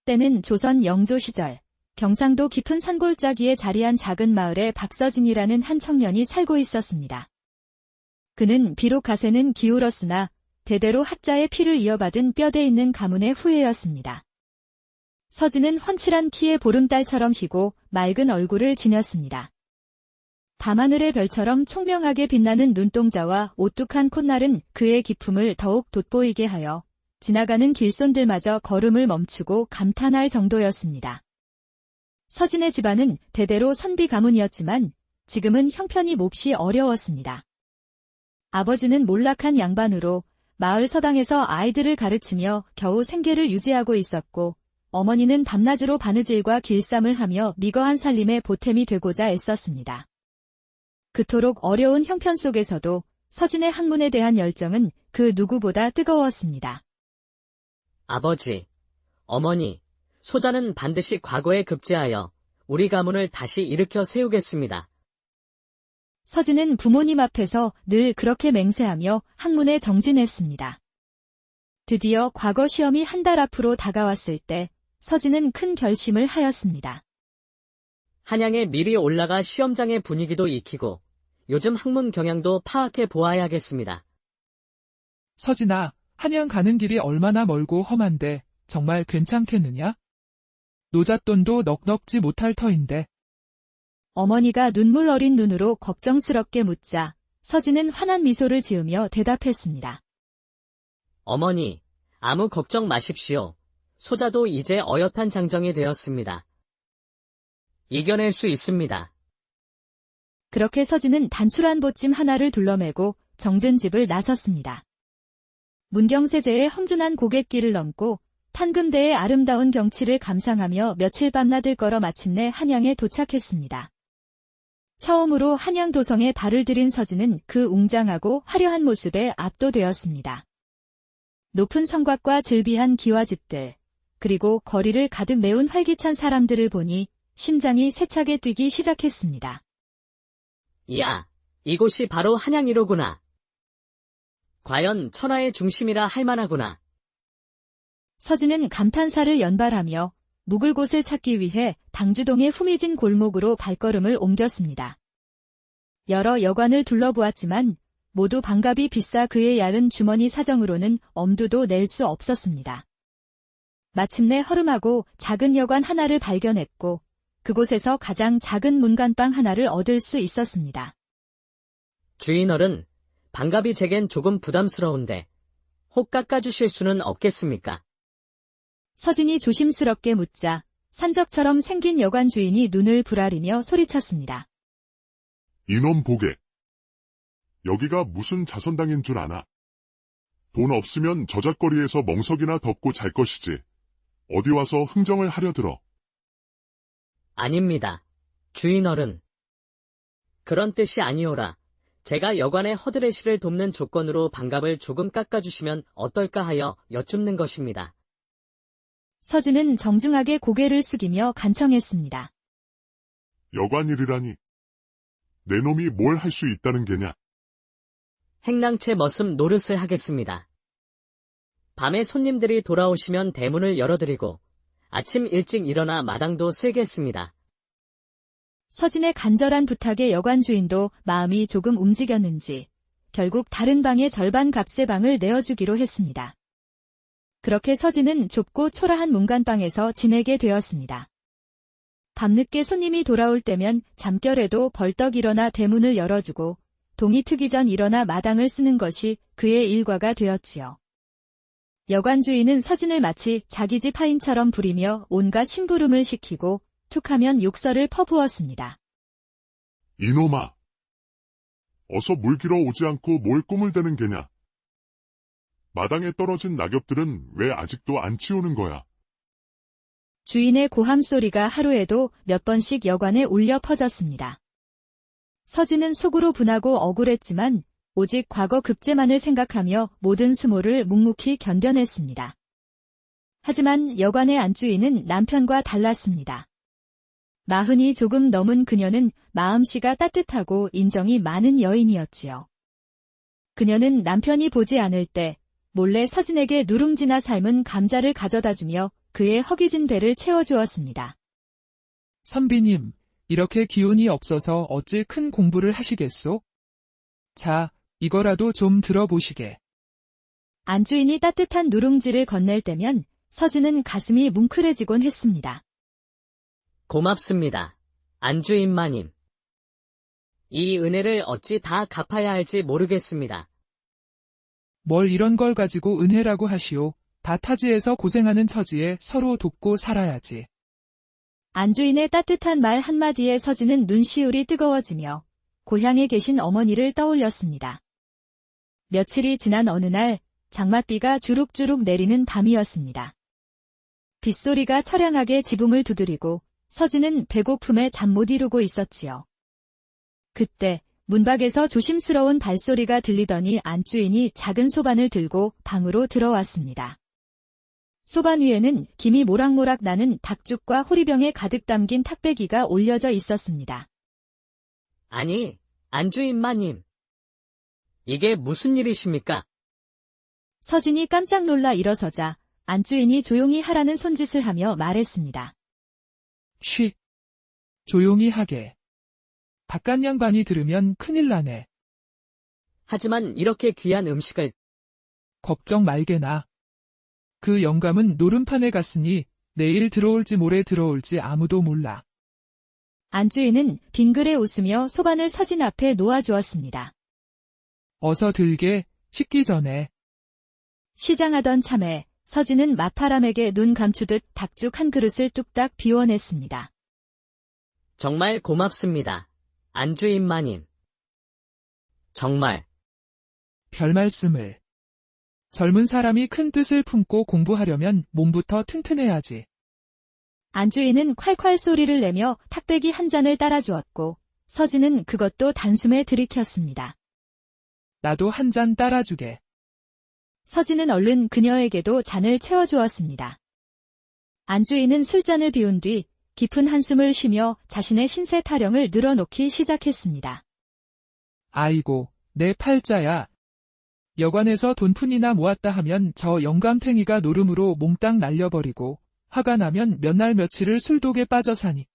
때는 조선 영조 시절 경상도 깊은 산골짜기에 자리한 작은 마을에 박서진이라는 한 청년이 살고 있었습니다. 그는 비록 가세는 기울었으나 대대로 학자의 피를 이어받은 뼈대 있는 가문의 후예였습니다. 서진은 훤칠한 키에 보름달처럼 희고 맑은 얼굴을 지녔습니다. 밤하늘의 별처럼 총명하게 빛나는 눈동자와 오뚝한 콧날은 그의 기품을 더욱 돋보이게 하여 지나가는 길손들마저 걸음을 멈추고 감탄할 정도였습니다. 서진의 집안은 대대로 선비 가문이었지만 지금은 형편이 몹시 어려웠습니다. 아버지는 몰락한 양반으로 마을 서당에서 아이들을 가르치며 겨우 생계를 유지하고 있었고 어머니는 밤낮으로 바느질과 길쌈을 하며 미거한 살림에 보탬이 되고자 애썼습니다. 그토록 어려운 형편 속에서도 서진의 학문에 대한 열정은 그 누구보다 뜨거웠습니다. 아버지, 어머니, 소자는 반드시 과거에 급제하여 우리 가문을 다시 일으켜 세우겠습니다. 서진은 부모님 앞에서 늘 그렇게 맹세하며 학문에 정진했습니다. 드디어 과거 시험이 한 달 앞으로 다가왔을 때 서진은 큰 결심을 하였습니다. 한양에 미리 올라가 시험장의 분위기도 익히고 요즘 학문 경향도 파악해 보아야겠습니다. 서진아, 한양 가는 길이 얼마나 멀고 험한데 정말 괜찮겠느냐? 노잣돈도 넉넉지 못할 터인데. 어머니가 눈물 어린 눈으로 걱정스럽게 묻자 서진은 환한 미소를 지으며 대답했습니다. 어머니, 아무 걱정 마십시오. 소자도 이제 어엿한 장정이 되었습니다. 이겨낼 수 있습니다. 그렇게 서진은 단출한 보찜 하나를 둘러매고 정든 집을 나섰습니다. 문경세제의 험준한 고갯길을 넘고 판금대의 아름다운 경치를 감상하며 며칠 밤낮을 걸어 마침내 한양에 도착했습니다. 처음으로 한양 도성에 발을 들인 서진은 그 웅장하고 화려한 모습에 압도되었습니다. 높은 성곽과 즐비한 기와집들, 그리고 거리를 가득 메운 활기찬 사람들을 보니 심장이 세차게 뛰기 시작했습니다. 이야, 이곳이 바로 한양이로구나. 과연 천하의 중심이라 할 만하구나. 서진은 감탄사를 연발하며 묵을 곳을 찾기 위해 당주동의 후미진 골목으로 발걸음을 옮겼습니다. 여러 여관을 둘러보았지만 모두 반값이 비싸 그의 얇은 주머니 사정으로는 엄두도 낼 수 없었습니다. 마침내 허름하고 작은 여관 하나를 발견했고 그곳에서 가장 작은 문간방 하나를 얻을 수 있었습니다. 주인어른, 반값이 제겐 조금 부담스러운데 혹 깎아주실 수는 없겠습니까? 서진이 조심스럽게 묻자 산적처럼 생긴 여관 주인이 눈을 부라리며 소리쳤습니다. 이놈 보게. 여기가 무슨 자선당인 줄 아나? 돈 없으면 저잣거리에서 멍석이나 덮고 잘 것이지. 어디 와서 흥정을 하려 들어. 아닙니다. 주인어른. 그런 뜻이 아니오라. 제가 여관의 허드레시를 돕는 조건으로 반값을 조금 깎아주시면 어떨까 하여 여쭙는 것입니다. 서진은 정중하게 고개를 숙이며 간청했습니다. 여관일이라니. 내 놈이 뭘 할 수 있다는 게냐? 행랑채 머슴 노릇을 하겠습니다. 밤에 손님들이 돌아오시면 대문을 열어드리고 아침 일찍 일어나 마당도 쓸겠습니다. 서진의 간절한 부탁에 여관 주인도 마음이 조금 움직였는지 결국 다른 방의 절반 값의 방을 내어주기로 했습니다. 그렇게 서진은 좁고 초라한 문간방에서 지내게 되었습니다. 밤늦게 손님이 돌아올 때면 잠결에도 벌떡 일어나 대문을 열어주고 동이 트기 전 일어나 마당을 쓰는 것이 그의 일과가 되었지요. 여관 주인은 서진을 마치 자기 집 하인처럼 부리며 온갖 심부름을 시키고 툭하면 욕설을 퍼부었습니다. 이놈아. 어서 물 길어 오지 않고 뭘 꿈을 대는 게냐? 마당에 떨어진 낙엽들은 왜 아직도 안 치우는 거야? 주인의 고함 소리가 하루에도 몇 번씩 여관에 울려 퍼졌습니다. 서진은 속으로 분하고 억울했지만 오직 과거 급제만을 생각하며 모든 수모를 묵묵히 견뎌냈습니다. 하지만 여관의 안주인은 남편과 달랐습니다. 40이 조금 넘은 그녀는 마음씨가 따뜻하고 인정이 많은 여인이었지요. 그녀는 남편이 보지 않을 때 몰래 서진에게 누룽지나 삶은 감자를 가져다주며 그의 허기진 배를 채워주었습니다. 선비님, 이렇게 기운이 없어서 어찌 큰 공부를 하시겠소? 자, 이거라도 좀 들어보시게. 안주인이 따뜻한 누룽지를 건넬 때면 서진은 가슴이 뭉클해지곤 했습니다. 고맙습니다. 안주인마님. 이 은혜를 어찌 다 갚아야 할지 모르겠습니다. 뭘 이런 걸 가지고 은혜라고 하시오. 다 타지에서 고생하는 처지에 서로 돕고 살아야지. 안주인의 따뜻한 말 한마디에 서진은 눈시울이 뜨거워지며 고향에 계신 어머니를 떠올렸습니다. 며칠이 지난 어느 날 장맛비가 주룩주룩 내리는 밤이었습니다. 빗소리가 처량하게 지붕을 두드리고 서진은 배고픔에 잠 못 이루고 있었지요. 그때 문밖에서 조심스러운 발소리가 들리더니 안주인이 작은 소반을 들고 방으로 들어왔습니다. 소반 위에는 김이 모락모락 나는 닭죽과 호리병에 가득 담긴 탁배기가 올려져 있었습니다. 아니, 안주인마님. 이게 무슨 일이십니까? 서진이 깜짝 놀라 일어서자 안주인이 조용히 하라는 손짓을 하며 말했습니다. 쉬. 조용히 하게. 바깥 양반이 들으면 큰일 나네. 하지만 이렇게 귀한 음식을 걱정 말게나. 그 영감은 노름판에 갔으니 내일 들어올지 모레 들어올지 아무도 몰라. 안주인은 빙그레 웃으며 소반을 서진 앞에 놓아주었습니다. 어서 들게, 식기 전에. 시장하던 참에 서진은 마파람에게 눈 감추듯 닭죽 한 그릇을 뚝딱 비워냈습니다. 정말 고맙습니다. 안주인마님. 정말. 별 말씀을. 젊은 사람이 큰 뜻을 품고 공부하려면 몸부터 튼튼해야지. 안주인은 콸콸 소리를 내며 탁배기 한 잔을 따라주었고 서진은 그것도 단숨에 들이켰습니다. 나도 한 잔 따라주게. 서진은 얼른 그녀에게도 잔을 채워주었습니다. 안주인은 술잔을 비운 뒤 깊은 한숨을 쉬며 자신의 신세 타령을 늘어놓기 시작했습니다. 아이고, 내 팔자야. 여관에서 돈푼이나 모았다 하면 저 영감탱이가 노름으로 몽땅 날려버리고 화가 나면 몇 날 며칠을 술독에 빠져 사니.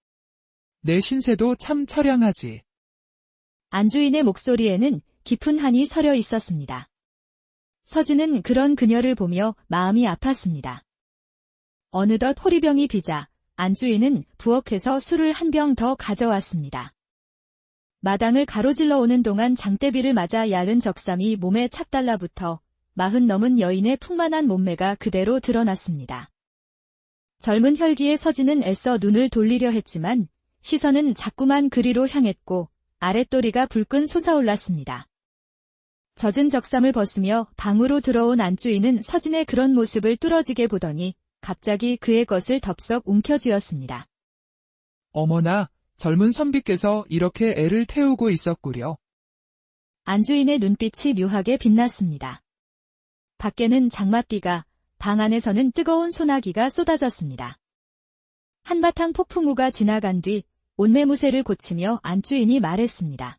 내 신세도 참 처량하지. 안주인의 목소리에는 깊은 한이 서려 있었습니다. 서진은 그런 그녀를 보며 마음이 아팠습니다. 어느덧 호리병이 비자 안주인은 부엌에서 술을 한 병 더 가져왔습니다. 마당을 가로질러 오는 동안 장대비를 맞아 야른 적삼이 몸에 착 달라붙어 40 넘은 여인의 풍만한 몸매가 그대로 드러났습니다. 젊은 혈기의 서진은 애써 눈을 돌리려 했지만 시선은 자꾸만 그리로 향했고 아랫도리가 불끈 솟아올랐습니다. 젖은 적삼을 벗으며 방으로 들어온 안주인은 서진의 그런 모습을 뚫어지게 보더니 갑자기 그의 것을 덥석 움켜쥐었습니다. 어머나, 젊은 선비께서 이렇게 애를 태우고 있었구려. 안주인의 눈빛이 묘하게 빛났습니다. 밖에는 장맛비가, 방 안에서는 뜨거운 소나기가 쏟아졌습니다. 한바탕 폭풍우가 지나간 뒤 온매무새를 고치며 안주인이 말했습니다.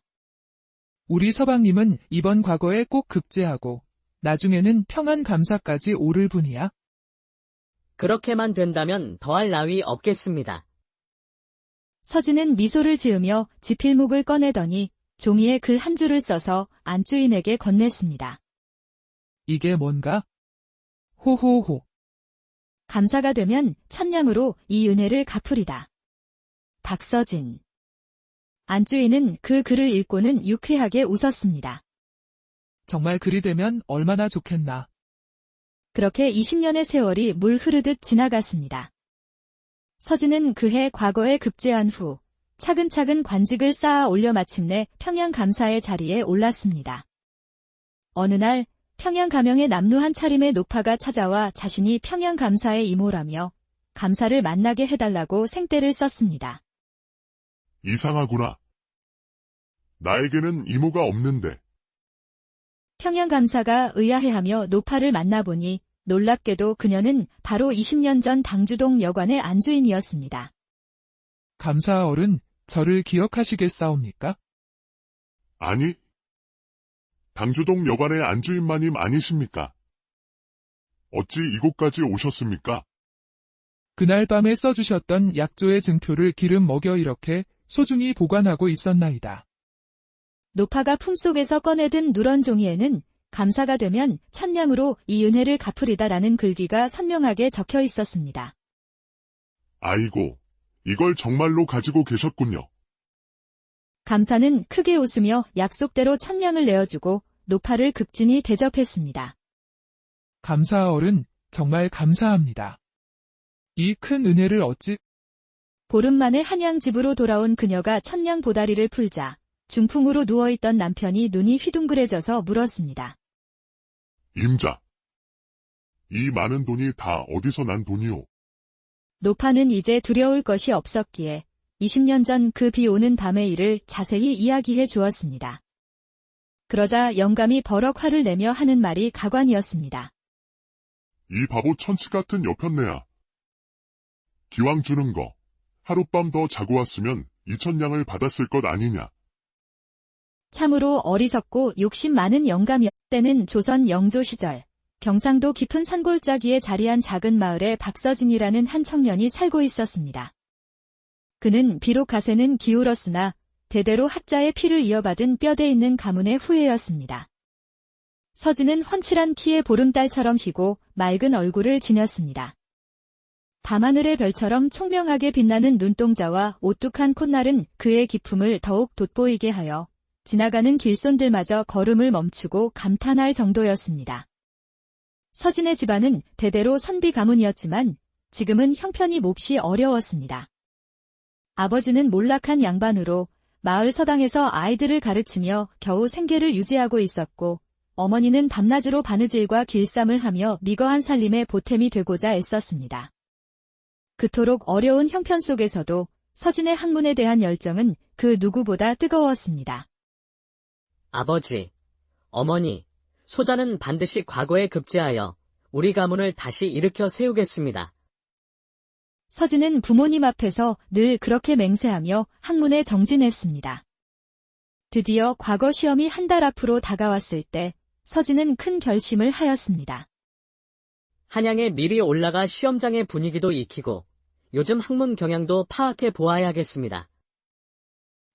우리 서방님은 이번 과거에 꼭 급제하고 나중에는 평안감사까지 오를 분이야. 그렇게만 된다면 더할 나위 없겠습니다. 서진은 미소를 지으며 지필목을 꺼내더니 종이에 글 한 줄을 써서 안주인에게 건넸습니다. 이게 뭔가? 호호호. 감사가 되면 천냥으로 이 은혜를 갚으리다. 박서진. 안주인은 그 글을 읽고는 유쾌하게 웃었습니다. 정말 그리 되면 얼마나 좋겠나. 그렇게 20년의 세월이 물 흐르듯 지나갔습니다. 서진은 그해 과거에 급제한 후 차근차근 관직을 쌓아 올려 마침내 평양감사의 자리에 올랐습니다. 어느 날 평양가명의 남루한 차림의 노파가 찾아와 자신이 평양감사의 이모라며 감사를 만나게 해달라고 생떼를 썼습니다. 이상하구나. 나에게는 이모가 없는데. 평양감사가 의아해하며 노파를 만나보니 놀랍게도 그녀는 바로 20년 전 당주동 여관의 안주인이었습니다. 감사 어른, 저를 기억하시겠사옵니까? 아니, 당주동 여관의 안주인마님 아니십니까? 어찌 이곳까지 오셨습니까? 그날 밤에 써주셨던 약조의 증표를 기름 먹여 이렇게 소중히 보관하고 있었나이다. 노파가 품속에서 꺼내든 누런 종이에는 감사가 되면 천냥으로 이 은혜를 갚으리다라는 글귀가 선명하게 적혀 있었습니다. 아이고, 이걸 정말로 가지고 계셨군요. 감사는 크게 웃으며 약속대로 천냥을 내어주고 노파를 극진히 대접했습니다. 감사어른, 정말 감사합니다. 이 큰 은혜를 어찌 보름 만에 한양 집으로 돌아온 그녀가 천냥 보다리를 풀자 중풍으로 누워있던 남편이 눈이 휘둥그레져서 물었습니다. 임자. 이 많은 돈이 다 어디서 난 돈이오? 노파는 이제 두려울 것이 없었기에 20년 전 그 비 오는 밤의 일을 자세히 이야기해 주었습니다. 그러자 영감이 버럭 화를 내며 하는 말이 가관이었습니다. 이 바보 천치 같은 여편네야. 기왕 주는 거, 하룻밤 더 자고 왔으면 2,000냥을 받았을 것 아니냐. 참으로 어리석고 욕심 많은 영감이었. 때는 조선 영조 시절 경상도 깊은 산골짜기에 자리한 작은 마을에 박서진이라는 한 청년이 살고 있었습니다. 그는 비록 가세는 기울었으나 대대로 학자의 피를 이어받은 뼈대 있는 가문의 후예였습니다. 서진은 훤칠한 키에 보름달처럼 희고 맑은 얼굴을 지녔습니다. 밤하늘의 별처럼 총명하게 빛나는 눈동자와 오뚝한 콧날은 그의 기품을 더욱 돋보이게 하여 지나가는 길손들마저 걸음을 멈추고 감탄할 정도였습니다. 서진의 집안은 대대로 선비 가문이었지만 지금은 형편이 몹시 어려웠습니다. 아버지는 몰락한 양반으로 마을 서당에서 아이들을 가르치며 겨우 생계를 유지하고 있었고 어머니는 밤낮으로 바느질과 길쌈을 하며 미거한 살림에 보탬이 되고자 애썼습니다. 그토록 어려운 형편 속에서도 서진의 학문에 대한 열정은 그 누구보다 뜨거웠습니다. 아버지, 어머니, 소자는 반드시 과거에 급제하여 우리 가문을 다시 일으켜 세우겠습니다. 서진은 부모님 앞에서 늘 그렇게 맹세하며 학문에 정진했습니다. 드디어 과거 시험이 한 달 앞으로 다가왔을 때 서진은 큰 결심을 하였습니다. 한양에 미리 올라가 시험장의 분위기도 익히고 요즘 학문 경향도 파악해 보아야겠습니다.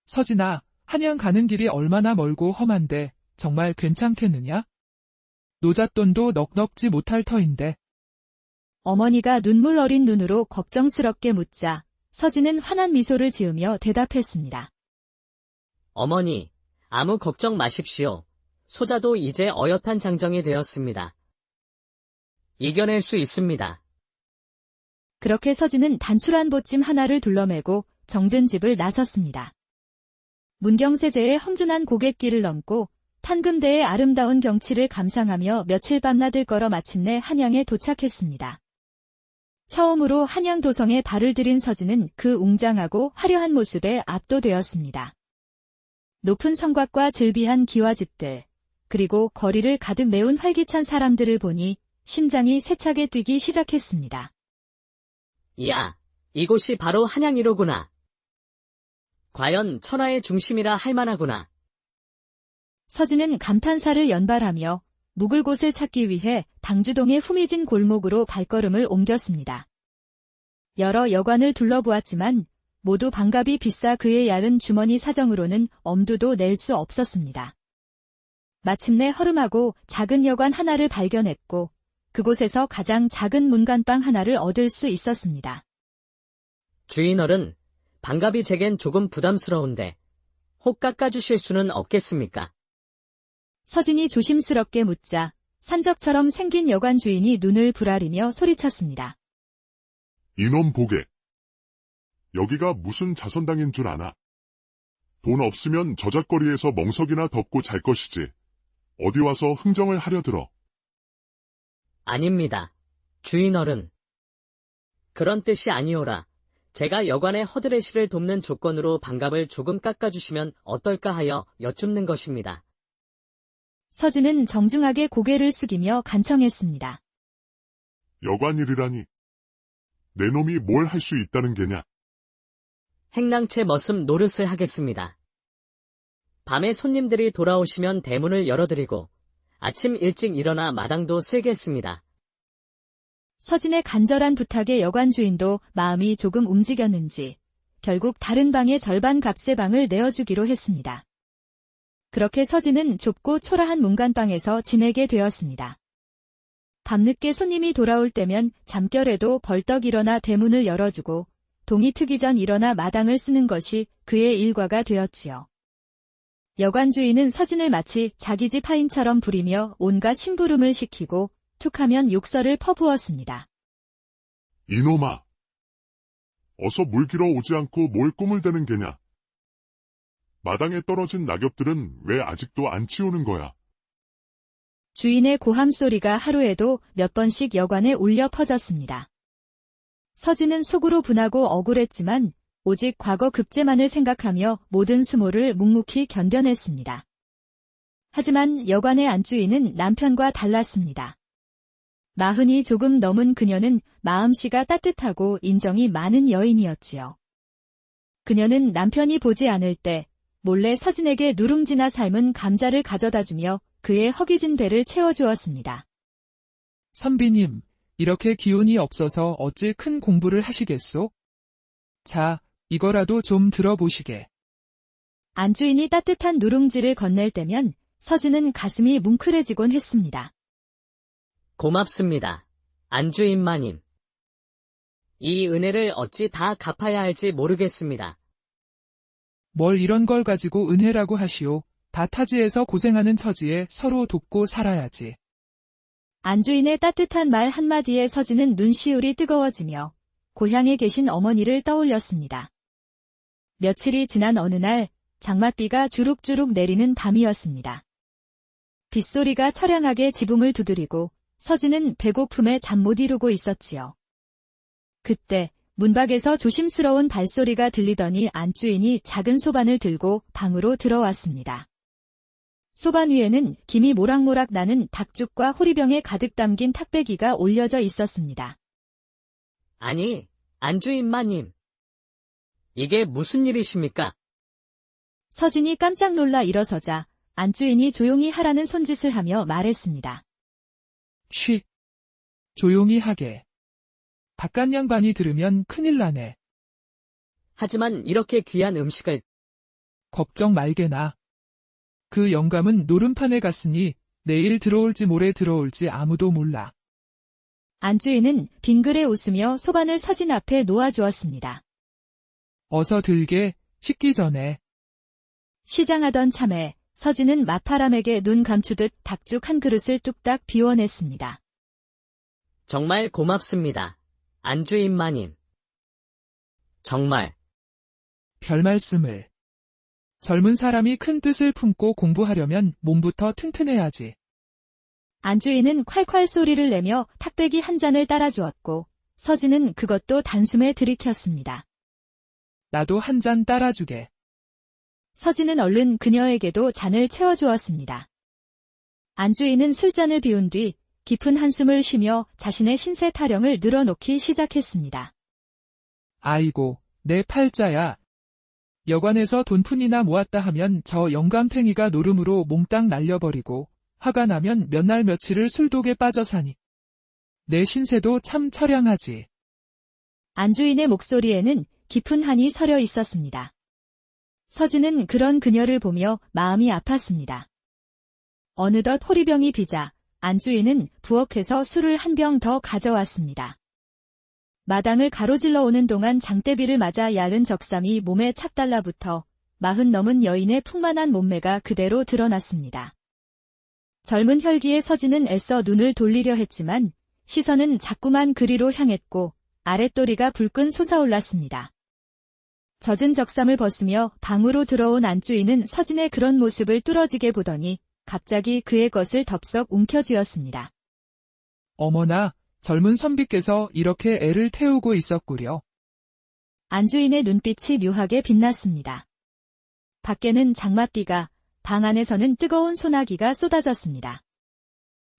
서진아, 한양 가는 길이 얼마나 멀고 험한데 정말 괜찮겠느냐? 노잣돈도 넉넉지 못할 터인데. 어머니가 눈물 어린 눈으로 걱정스럽게 묻자 서진은 환한 미소를 지으며 대답했습니다. 어머니, 아무 걱정 마십시오. 소자도 이제 어엿한 장정이 되었습니다. 이겨낼 수 있습니다. 그렇게 서진은 단출한 보찜 하나를 둘러매고 정든 집을 나섰습니다. 문경세제의 험준한 고갯길을 넘고 탄금대의 아름다운 경치를 감상하며 며칠 밤낮을 걸어 마침내 한양에 도착했습니다. 처음으로 한양 도성에 발을 들인 서진은 그 웅장하고 화려한 모습에 압도되었습니다. 높은 성곽과 즐비한 기와집들, 그리고 거리를 가득 메운 활기찬 사람들을 보니 심장이 세차게 뛰기 시작했습니다. 이야, 이곳이 바로 한양이로구나. 과연 천하의 중심이라 할 만하구나. 서진은 감탄사를 연발하며 묵을 곳을 찾기 위해 당주동의 후미진 골목으로 발걸음을 옮겼습니다. 여러 여관을 둘러보았지만 모두 반값이 비싸 그의 얇은 주머니 사정으로는 엄두도 낼 수 없었습니다. 마침내 허름하고 작은 여관 하나를 발견했고 그곳에서 가장 작은 문간방 하나를 얻을 수 있었습니다. 주인어른, 반값이 제겐 조금 부담스러운데 혹 깎아주실 수는 없겠습니까? 서진이 조심스럽게 묻자 산적처럼 생긴 여관 주인이 눈을 부라리며 소리쳤습니다. 이놈 보게. 여기가 무슨 자선당인 줄 아나? 돈 없으면 저잣거리에서 멍석이나 덮고 잘 것이지. 어디 와서 흥정을 하려 들어. 아닙니다. 주인어른. 그런 뜻이 아니오라. 제가 여관의 허드레시를 돕는 조건으로 반값을 조금 깎아주시면 어떨까 하여 여쭙는 것입니다. 서진은 정중하게 고개를 숙이며 간청했습니다. 여관일이라니. 내 놈이 뭘 할 수 있다는 게냐? 행랑채 머슴 노릇을 하겠습니다. 밤에 손님들이 돌아오시면 대문을 열어드리고 아침 일찍 일어나 마당도 쓸겠습니다. 서진의 간절한 부탁에 여관 주인도 마음이 조금 움직였는지 결국 다른 방의 절반 값의 방을 내어주기로 했습니다. 그렇게 서진은 좁고 초라한 문간방에서 지내게 되었습니다. 밤늦게 손님이 돌아올 때면 잠결에도 벌떡 일어나 대문을 열어주고 동이 트기 전 일어나 마당을 쓰는 것이 그의 일과가 되었지요. 여관 주인은 서진을 마치 자기 집 하인처럼 부리며 온갖 심부름을 시키고 툭하면 욕설을 퍼부었습니다. 이놈아! 어서 물 길어 오지 않고 뭘 꿈을 대는 게냐? 마당에 떨어진 낙엽들은 왜 아직도 안 치우는 거야? 주인의 고함 소리가 하루에도 몇 번씩 여관에 울려 퍼졌습니다. 서진은 속으로 분하고 억울했지만 오직 과거 급제만을 생각하며 모든 수모를 묵묵히 견뎌냈습니다. 하지만 여관의 안주인은 남편과 달랐습니다. 40이 조금 넘은 그녀는 마음씨가 따뜻하고 인정이 많은 여인이었지요. 그녀는 남편이 보지 않을 때 몰래 서진에게 누룽지나 삶은 감자를 가져다주며 그의 허기진 배를 채워주었습니다. 선비님, 이렇게 기운이 없어서 어찌 큰 공부를 하시겠소? 자, 이거라도 좀 들어보시게. 안주인이 따뜻한 누룽지를 건넬 때면 서진은 가슴이 뭉클해지곤 했습니다. 고맙습니다. 안주인마님. 이 은혜를 어찌 다 갚아야 할지 모르겠습니다. 뭘 이런 걸 가지고 은혜라고 하시오. 다 타지에서 고생하는 처지에 서로 돕고 살아야지. 안주인의 따뜻한 말 한마디에 서진은 눈시울이 뜨거워지며 고향에 계신 어머니를 떠올렸습니다. 며칠이 지난 어느 날 장맛비가 주룩주룩 내리는 밤이었습니다. 빗소리가 처량하게 지붕을 두드리고 서진은 배고픔에 잠 못 이루고 있었지요. 그때 문밖에서 조심스러운 발소리가 들리더니 안주인이 작은 소반을 들고 방으로 들어왔습니다. 소반 위에는 김이 모락모락 나는 닭죽과 호리병에 가득 담긴 탁배기가 올려져 있었습니다. 아니, 안주인마님. 이게 무슨 일이십니까? 서진이 깜짝 놀라 일어서자 안주인이 조용히 하라는 손짓을 하며 말했습니다. 쉬. 조용히 하게. 바깥 양반이 들으면 큰일 나네. 하지만 이렇게 귀한 음식을 걱정 말게나. 그 영감은 노름판에 갔으니 내일 들어올지 모레 들어올지 아무도 몰라. 안주인은 빙그레 웃으며 소반을 서진 앞에 놓아주었습니다. 어서 들게, 식기 전에. 시장하던 참에 서진은 마파람에게 눈 감추듯 닭죽 한 그릇을 뚝딱 비워냈습니다. 정말 고맙습니다. 안주인마님. 정말. 별 말씀을. 젊은 사람이 큰 뜻을 품고 공부하려면 몸부터 튼튼해야지. 안주인은 콸콸 소리를 내며 탁배기 한 잔을 따라주었고 서진은 그것도 단숨에 들이켰습니다. 나도 한 잔 따라주게. 서진은 얼른 그녀에게도 잔을 채워주었습니다. 안주인은 술잔을 비운 뒤 깊은 한숨을 쉬며 자신의 신세 타령을 늘어놓기 시작했습니다. 아이고, 내 팔자야. 여관에서 돈푼이나 모았다 하면 저 영감탱이가 노름으로 몽땅 날려버리고 화가 나면 몇 날 며칠을 술독에 빠져 사니. 내 신세도 참 처량하지. 안주인의 목소리에는 깊은 한이 서려 있었습니다. 서진은 그런 그녀를 보며 마음이 아팠습니다. 어느덧 호리병이 비자 안주인은 부엌에서 술을 한 병 더 가져왔습니다. 마당을 가로질러 오는 동안 장대비를 맞아 야른 적삼이 몸에 착 달라붙어 40 넘은 여인의 풍만한 몸매가 그대로 드러났습니다. 젊은 혈기의 서진은 애써 눈을 돌리려 했지만 시선은 자꾸만 그리로 향했고 아랫도리가 불끈 솟아올랐습니다. 젖은 적삼을 벗으며 방으로 들어온 안주인은 서진의 그런 모습을 뚫어지게 보더니 갑자기 그의 것을 덥석 움켜쥐었습니다. 어머나, 젊은 선비께서 이렇게 애를 태우고 있었구려. 안주인의 눈빛이 묘하게 빛났습니다. 밖에는 장맛비가, 방 안에서는 뜨거운 소나기가 쏟아졌습니다.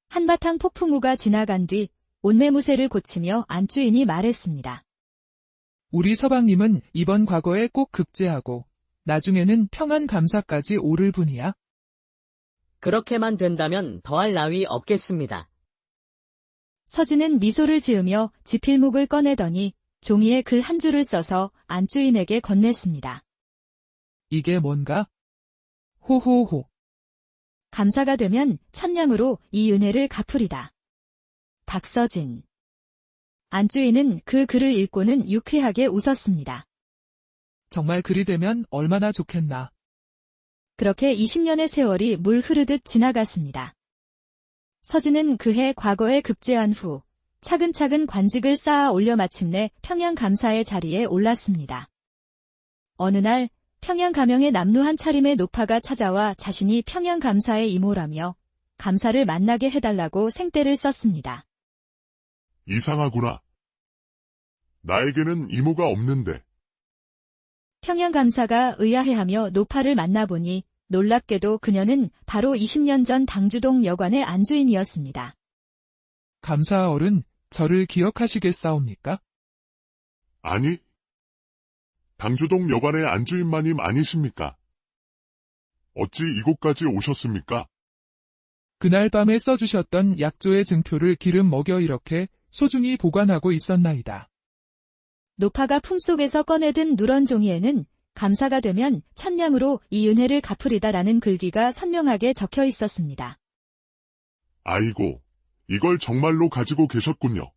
한바탕 폭풍우가 지나간 뒤 온매무새를 고치며 안주인이 말했습니다. 우리 서방님은 이번 과거에 꼭 급제하고 나중에는 평안 감사까지 오를 분이야. 그렇게만 된다면 더할 나위 없겠습니다. 서진은 미소를 지으며 지필목을 꺼내더니 종이에 글 한 줄을 써서 안주인에게 건넸습니다. 이게 뭔가? 호호호. 감사가 되면 천냥으로 이 은혜를 갚으리다. 박서진. 안주인은 그 글을 읽고는 유쾌하게 웃었습니다. 정말 그리 되면 얼마나 좋겠나. 그렇게 20년의 세월이 물 흐르듯 지나갔습니다. 서진은 그해 과거에 급제한 후 차근차근 관직을 쌓아 올려 마침내 평양감사의 자리에 올랐습니다. 어느 날 평양가명의 남루한 차림의 노파가 찾아와 자신이 평양감사의 이모라며 감사를 만나게 해달라고 생떼를 썼습니다. 이상하구나. 나에게는 이모가 없는데. 평양감사가 의아해하며 노파를 만나보니 놀랍게도 그녀는 바로 20년 전 당주동 여관의 안주인이었습니다. 감사 어른, 저를 기억하시겠사옵니까? 아니, 당주동 여관의 안주인마님 아니십니까? 어찌 이곳까지 오셨습니까? 그날 밤에 써주셨던 약조의 증표를 기름 먹여 이렇게 소중히 보관하고 있었나이다. 노파가 품속에서 꺼내든 누런 종이에는 감사가 되면 천냥으로 이 은혜를 갚으리다라는 글귀가 선명하게 적혀 있었습니다. 아이고, 이걸 정말로 가지고 계셨군요.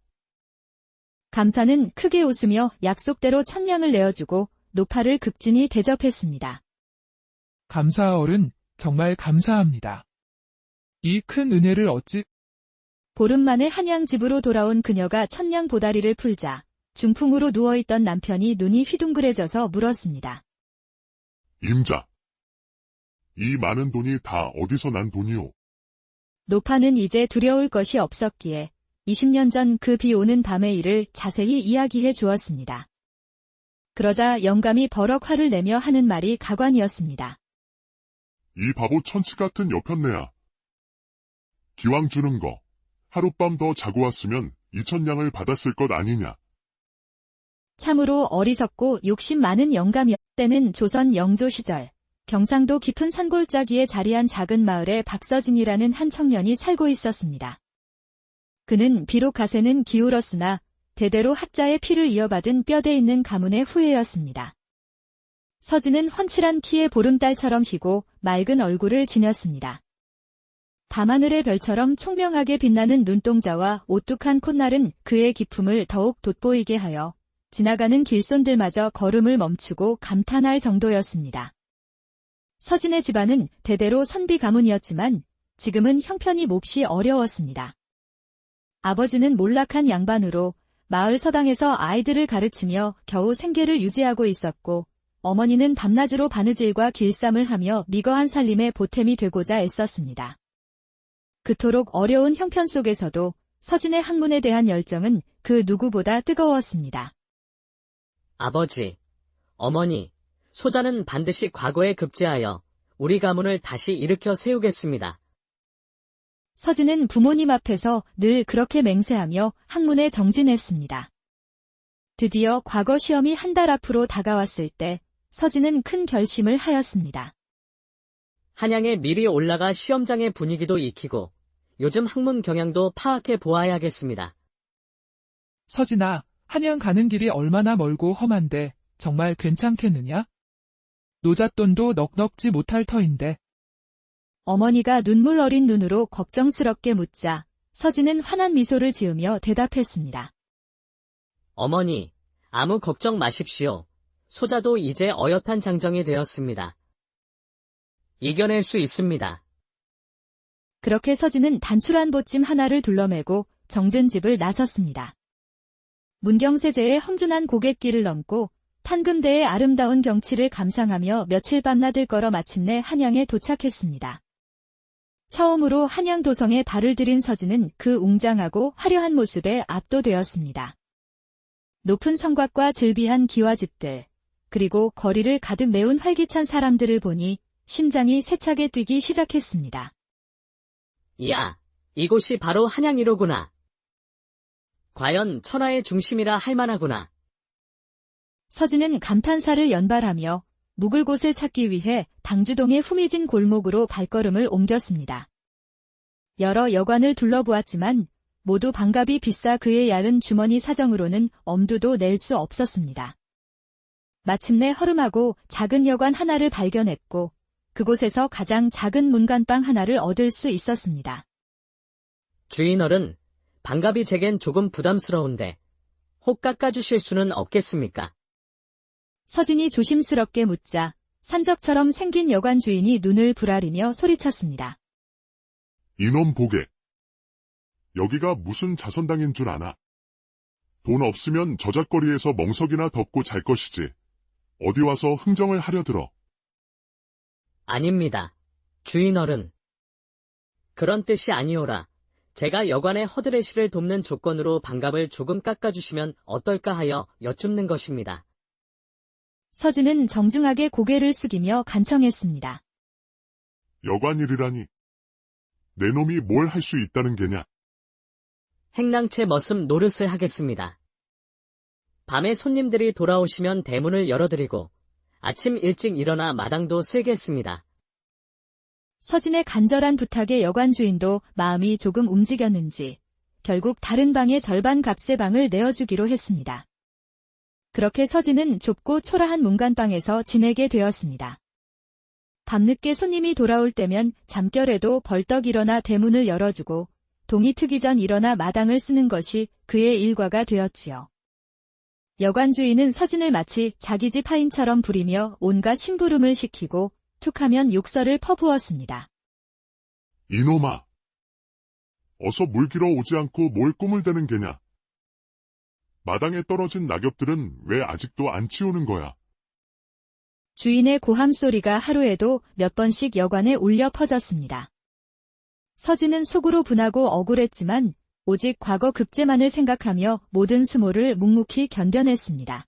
감사는 크게 웃으며 약속대로 천냥을 내어주고 노파를 극진히 대접했습니다. 감사 어른, 정말 감사합니다. 이 큰 은혜를 어찌... 보름 만에 한양 집으로 돌아온 그녀가 천냥 보다리를 풀자 중풍으로 누워있던 남편이 눈이 휘둥그레져서 물었습니다. 임자, 이 많은 돈이 다 어디서 난 돈이오? 노파는 이제 두려울 것이 없었기에 20년 전 그 비 오는 밤의 일을 자세히 이야기해 주었습니다. 그러자 영감이 버럭 화를 내며 하는 말이 가관이었습니다. 이 바보 천치 같은 여편네야. 기왕 주는 거, 하룻밤 더 자고 왔으면 2,000냥을 받았을 것 아니냐. 참으로 어리석고 욕심 많은 영감이었. 때는 조선 영조 시절 경상도 깊은 산골짜기에 자리한 작은 마을에 박서진이라는 한 청년이 살고 있었습니다. 그는 비록 가세는 기울었으나 대대로 학자의 피를 이어받은 뼈대 있는 가문의 후예였습니다. 서진은 훤칠한 키에 보름달처럼 희고 맑은 얼굴을 지녔습니다. 밤하늘의 별처럼 총명하게 빛나는 눈동자와 오뚝한 콧날은 그의 기품을 더욱 돋보이게 하여 지나가는 길손들마저 걸음을 멈추고 감탄할 정도였습니다. 서진의 집안은 대대로 선비 가문이었지만 지금은 형편이 몹시 어려웠습니다. 아버지는 몰락한 양반으로 마을 서당에서 아이들을 가르치며 겨우 생계를 유지하고 있었고 어머니는 밤낮으로 바느질과 길쌈을 하며 미거한 살림에 보탬이 되고자 애썼습니다. 그토록 어려운 형편 속에서도 서진의 학문에 대한 열정은 그 누구보다 뜨거웠습니다. 아버지, 어머니, 소자는 반드시 과거에 급제하여 우리 가문을 다시 일으켜 세우겠습니다. 서진은 부모님 앞에서 늘 그렇게 맹세하며 학문에 정진했습니다. 드디어 과거 시험이 한 달 앞으로 다가왔을 때 서진은 큰 결심을 하였습니다. 한양에 미리 올라가 시험장의 분위기도 익히고 요즘 학문 경향도 파악해 보아야겠습니다. 서진아, 한양 가는 길이 얼마나 멀고 험한데 정말 괜찮겠느냐? 노잣돈도 넉넉지 못할 터인데. 어머니가 눈물 어린 눈으로 걱정스럽게 묻자 서진은 환한 미소를 지으며 대답했습니다. 어머니, 아무 걱정 마십시오. 소자도 이제 어엿한 장정이 되었습니다. 이겨낼 수 있습니다. 그렇게 서진은 단출한 보찜 하나를 둘러매고 정든 집을 나섰습니다. 문경세제의 험준한 고갯길을 넘고 탄금대의 아름다운 경치를 감상하며 며칠 밤낮을 걸어 마침내 한양에 도착했습니다. 처음으로 한양 도성에 발을 들인 서진은 그 웅장하고 화려한 모습에 압도되었습니다. 높은 성곽과 즐비한 기와집들, 그리고 거리를 가득 메운 활기찬 사람들을 보니 심장이 세차게 뛰기 시작했습니다. 이야, 이곳이 바로 한양이로구나. 과연 천하의 중심이라 할 만하구나. 서진은 감탄사를 연발하며 묵을 곳을 찾기 위해 당주동의 후미진 골목으로 발걸음을 옮겼습니다. 여러 여관을 둘러보았지만 모두 반갑이 비싸 그의 얇은 주머니 사정으로는 엄두도 낼 수 없었습니다. 마침내 허름하고 작은 여관 하나를 발견했고 그곳에서 가장 작은 문간방 하나를 얻을 수 있었습니다. 주인어른, 반갑이 제겐 조금 부담스러운데 혹 깎아주실 수는 없겠습니까? 서진이 조심스럽게 묻자 산적처럼 생긴 여관 주인이 눈을 부라리며 소리쳤습니다. 이놈 보게. 여기가 무슨 자선당인 줄 아나? 돈 없으면 저잣거리에서 멍석이나 덮고 잘 것이지. 어디 와서 흥정을 하려 들어. 아닙니다. 주인어른. 그런 뜻이 아니오라. 제가 여관의 허드레시를 돕는 조건으로 반갑을 조금 깎아주시면 어떨까 하여 여쭙는 것입니다. 서진은 정중하게 고개를 숙이며 간청했습니다. 여관일이라니. 내 놈이 뭘 할 수 있다는 게냐? 행랑채 머슴 노릇을 하겠습니다. 밤에 손님들이 돌아오시면 대문을 열어드리고 아침 일찍 일어나 마당도 쓸겠습니다. 서진의 간절한 부탁에 여관 주인도 마음이 조금 움직였는지 결국 다른 방의 절반 값의 방을 내어주기로 했습니다. 그렇게 서진은 좁고 초라한 문간방에서 지내게 되었습니다. 밤늦게 손님이 돌아올 때면 잠결에도 벌떡 일어나 대문을 열어주고 동이 트기 전 일어나 마당을 쓰는 것이 그의 일과가 되었지요. 여관 주인은 서진을 마치 자기 집 하인처럼 부리며 온갖 심부름을 시키고 툭하면 욕설을 퍼부었습니다. 이놈아. 어서 물 길어 오지 않고 뭘 꿈을 대는 게냐? 마당에 떨어진 낙엽들은 왜 아직도 안 치우는 거야? 주인의 고함 소리가 하루에도 몇 번씩 여관에 울려 퍼졌습니다. 서진은 속으로 분하고 억울했지만 오직 과거 급제만을 생각하며 모든 수모를 묵묵히 견뎌냈습니다.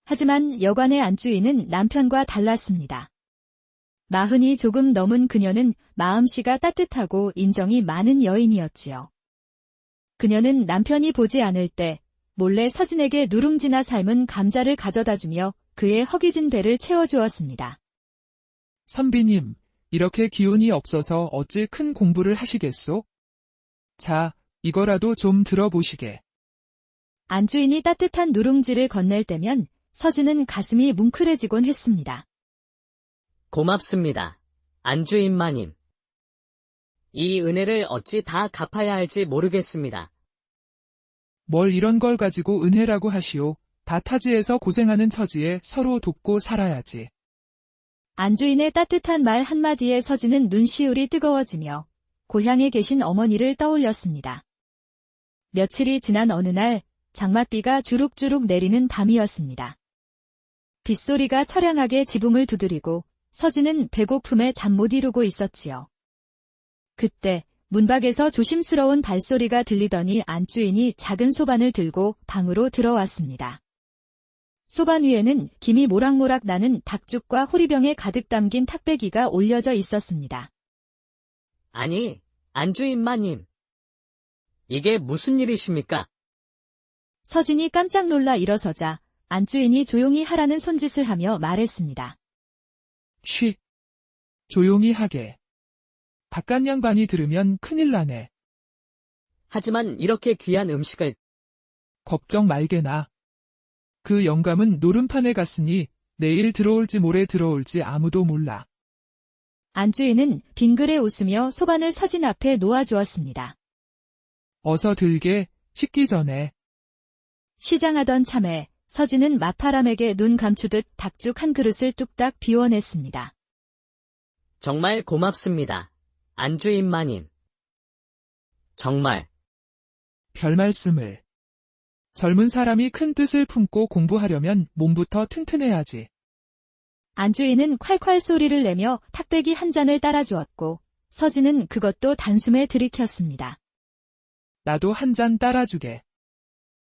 하지만 여관의 안주인은 남편과 달랐습니다. 40이 조금 넘은 그녀는 마음씨가 따뜻하고 인정이 많은 여인이었지요. 그녀는 남편이 보지 않을 때 몰래 서진에게 누룽지나 삶은 감자를 가져다주며 그의 허기진 배를 채워주었습니다. 선비님, 이렇게 기운이 없어서 어찌 큰 공부를 하시겠소? 자, 이거라도 좀 들어보시게. 안주인이 따뜻한 누룽지를 건넬 때면 서진은 가슴이 뭉클해지곤 했습니다. 고맙습니다. 안주인마님. 이 은혜를 어찌 다 갚아야 할지 모르겠습니다. 뭘 이런 걸 가지고 은혜라고 하시오. 다 타지에서 고생하는 처지에 서로 돕고 살아야지. 안주인의 따뜻한 말 한마디에 서진은 눈시울이 뜨거워지며 고향에 계신 어머니를 떠올렸습니다. 며칠이 지난 어느 날 장맛비가 주룩주룩 내리는 밤이었습니다. 빗소리가 처량하게 지붕을 두드리고 서진은 배고픔에 잠 못 이루고 있었지요. 그때 문 밖에서 조심스러운 발소리가 들리더니 안주인이 작은 소반을 들고 방으로 들어왔습니다. 소반 위에는 김이 모락모락 나는 닭죽과 호리병에 가득 담긴 탁배기가 올려져 있었습니다. 아니, 안주인마님. 이게 무슨 일이십니까? 서진이 깜짝 놀라 일어서자 안주인이 조용히 하라는 손짓을 하며 말했습니다. 쉬. 조용히 하게. 바깥 양반이 들으면 큰일 나네. 하지만 이렇게 귀한 음식을 걱정 말게나. 그 영감은 노름판에 갔으니 내일 들어올지 모레 들어올지 아무도 몰라. 안주인은 빙그레 웃으며 소반을 서진 앞에 놓아주었습니다. 어서 들게, 식기 전에. 시장하던 참에 서진은 마파람에게 눈 감추듯 닭죽 한 그릇을 뚝딱 비워냈습니다. 정말 고맙습니다. 안주인마님. 정말. 별 말씀을. 젊은 사람이 큰 뜻을 품고 공부하려면 몸부터 튼튼해야지. 안주인은 콸콸 소리를 내며 탁배기 한 잔을 따라주었고 서진은 그것도 단숨에 들이켰습니다. 나도 한 잔 따라주게.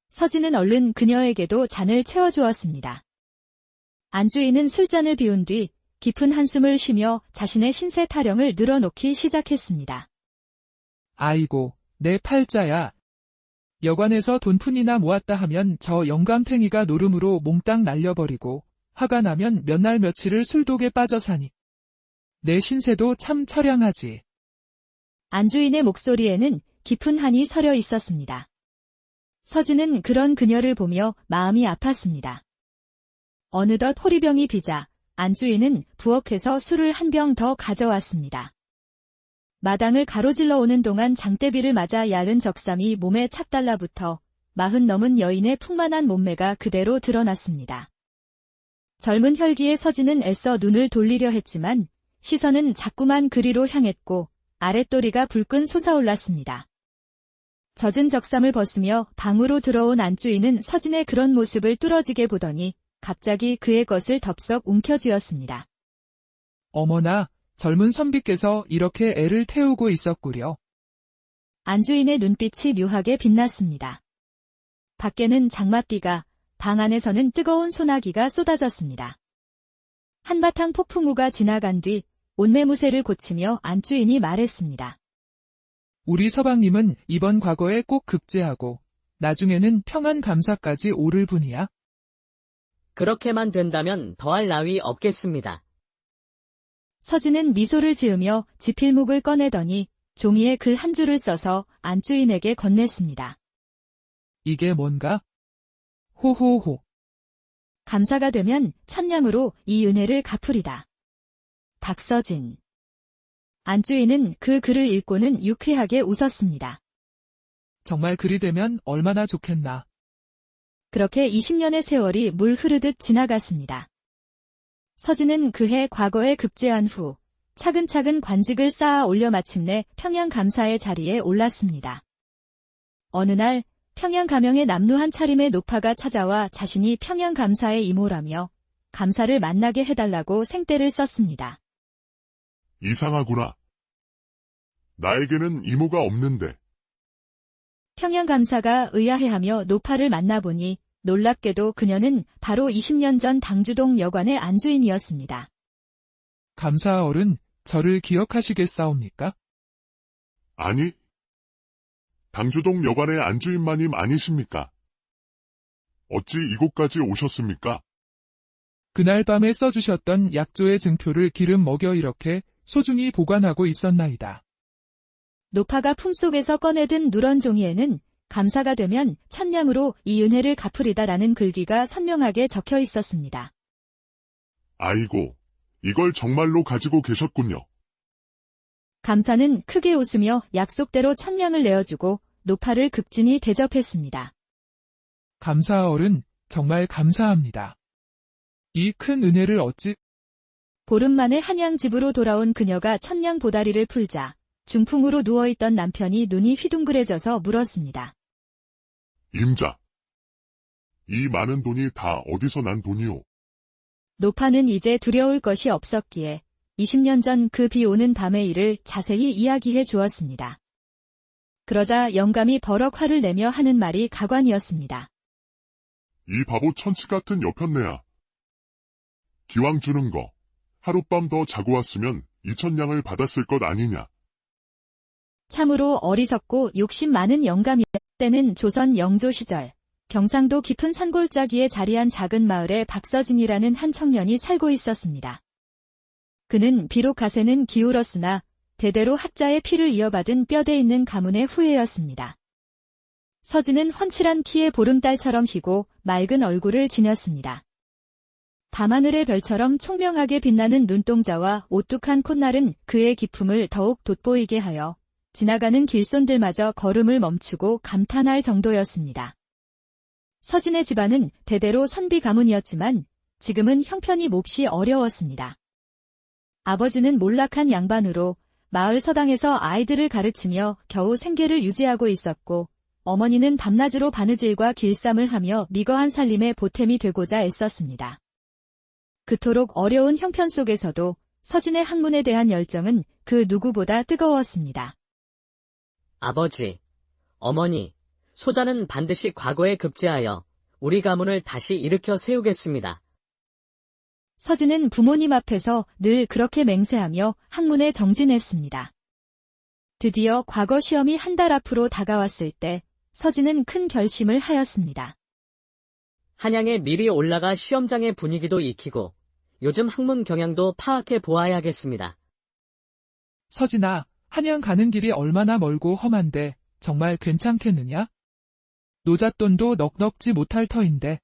서진은 얼른 그녀에게도 잔을 채워주었습니다. 안주인은 술잔을 비운 뒤 깊은 한숨을 쉬며 자신의 신세 타령을 늘어놓기 시작했습니다. 아이고, 내 팔자야. 여관에서 돈푼이나 모았다 하면 저 영감탱이가 노름으로 몽땅 날려버리고 화가 나면 몇 날 며칠을 술독에 빠져 사니. 내 신세도 참 처량하지. 안주인의 목소리에는 깊은 한이 서려 있었습니다. 서진은 그런 그녀를 보며 마음이 아팠습니다. 어느덧 호리병이 비자 안주인은 부엌에서 술을 한 병 더 가져왔습니다. 마당을 가로질러 오는 동안 장대비를 맞아 야른 적삼이 몸에 착 달라붙어 40 넘은 여인의 풍만한 몸매가 그대로 드러났습니다. 젊은 혈기의 서진은 애써 눈을 돌리려 했지만 시선은 자꾸만 그리로 향했고 아랫도리가 불끈 솟아올랐습니다. 젖은 적삼을 벗으며 방으로 들어온 안주인은 서진의 그런 모습을 뚫어지게 보더니 갑자기 그의 것을 덥석 움켜쥐었습니다. 어머나, 젊은 선비께서 이렇게 애를 태우고 있었구려. 안주인의 눈빛이 묘하게 빛났습니다. 밖에는 장맛비가, 방 안에서는 뜨거운 소나기가 쏟아졌습니다. 한바탕 폭풍우가 지나간 뒤 온매무새를 고치며 안주인이 말했습니다. 우리 서방님은 이번 과거에 꼭 급제하고 나중에는 평안 감사까지 오를 분이야. 그렇게만 된다면 더할 나위 없겠습니다. 서진은 미소를 지으며 지필목을 꺼내더니 종이에 글 한 줄을 써서 안주인에게 건넸습니다. 이게 뭔가? 호호호. 감사가 되면 천냥으로 이 은혜를 갚으리다. 박서진. 안주인은 그 글을 읽고는 유쾌하게 웃었습니다. 정말 그리 되면 얼마나 좋겠나. 그렇게 20년의 세월이 물 흐르듯 지나갔습니다. 서진은 그해 과거에 급제한 후 차근차근 관직을 쌓아 올려 마침내 평양감사의 자리에 올랐습니다. 어느 날 평양가명의 남루한 차림의 노파가 찾아와 자신이 평양감사의 이모라며 감사를 만나게 해달라고 생떼를 썼습니다. 이상하구나. 나에게는 이모가 없는데. 평양감사가 의아해하며 노파를 만나보니 놀랍게도 그녀는 바로 20년 전 당주동 여관의 안주인이었습니다. 감사 어른, 저를 기억하시겠사옵니까? 아니, 당주동 여관의 안주인마님 아니십니까? 어찌 이곳까지 오셨습니까? 그날 밤에 써주셨던 약조의 증표를 기름 먹여 이렇게 소중히 보관하고 있었나이다. 노파가 품속에서 꺼내든 누런 종이에는 감사가 되면 천냥으로 이 은혜를 갚으리다라는 글귀가 선명하게 적혀 있었습니다. 아이고, 이걸 정말로 가지고 계셨군요. 감사는 크게 웃으며 약속대로 천냥을 내어주고 노파를 극진히 대접했습니다. 감사 어른, 정말 감사합니다. 이 큰 은혜를 어찌... 보름 만에 한양집으로 돌아온 그녀가 천냥 보다리를 풀자 중풍으로 누워있던 남편이 눈이 휘둥그레져서 물었습니다. 임자, 이 많은 돈이 다 어디서 난 돈이오? 노파는 이제 두려울 것이 없었기에 20년 전 그 비 오는 밤의 일을 자세히 이야기해 주었습니다. 그러자 영감이 버럭 화를 내며 하는 말이 가관이었습니다. 이 바보 천치 같은 여편네야. 기왕 주는 거, 하룻밤 더 자고 왔으면 2,000냥을 받았을 것 아니냐. 참으로 어리석고 욕심 많은 영감이었을 때는 조선 영조 시절 경상도 깊은 산골짜기에 자리한 작은 마을에 박서진이라는 한 청년이 살고 있었습니다. 그는 비록 가세는 기울었으나 대대로 학자의 피를 이어받은 뼈대 있는 가문의 후예였습니다. 서진은 훤칠한 키에 보름달처럼 희고 맑은 얼굴을 지녔습니다. 밤하늘의 별처럼 총명하게 빛나는 눈동자와 오뚝한 콧날은 그의 기품을 더욱 돋보이게 하여 지나가는 길손들마저 걸음을 멈추고 감탄할 정도였습니다. 서진의 집안은 대대로 선비 가문이었지만 지금은 형편이 몹시 어려웠습니다. 아버지는 몰락한 양반으로 마을 서당에서 아이들을 가르치며 겨우 생계를 유지하고 있었고 어머니는 밤낮으로 바느질과 길쌈을 하며 미거한 살림에 보탬이 되고자 애썼습니다. 그토록 어려운 형편 속에서도 서진의 학문에 대한 열정은 그 누구보다 뜨거웠습니다. 아버지, 어머니, 소자는 반드시 과거에 급제하여 우리 가문을 다시 일으켜 세우겠습니다. 서진은 부모님 앞에서 늘 그렇게 맹세하며 학문에 정진했습니다. 드디어 과거 시험이 한 달 앞으로 다가왔을 때 서진은 큰 결심을 하였습니다. 한양에 미리 올라가 시험장의 분위기도 익히고 요즘 학문 경향도 파악해 보아야겠습니다. 서진아, 한양 가는 길이 얼마나 멀고 험한데 정말 괜찮겠느냐? 노잣돈도 넉넉지 못할 터인데.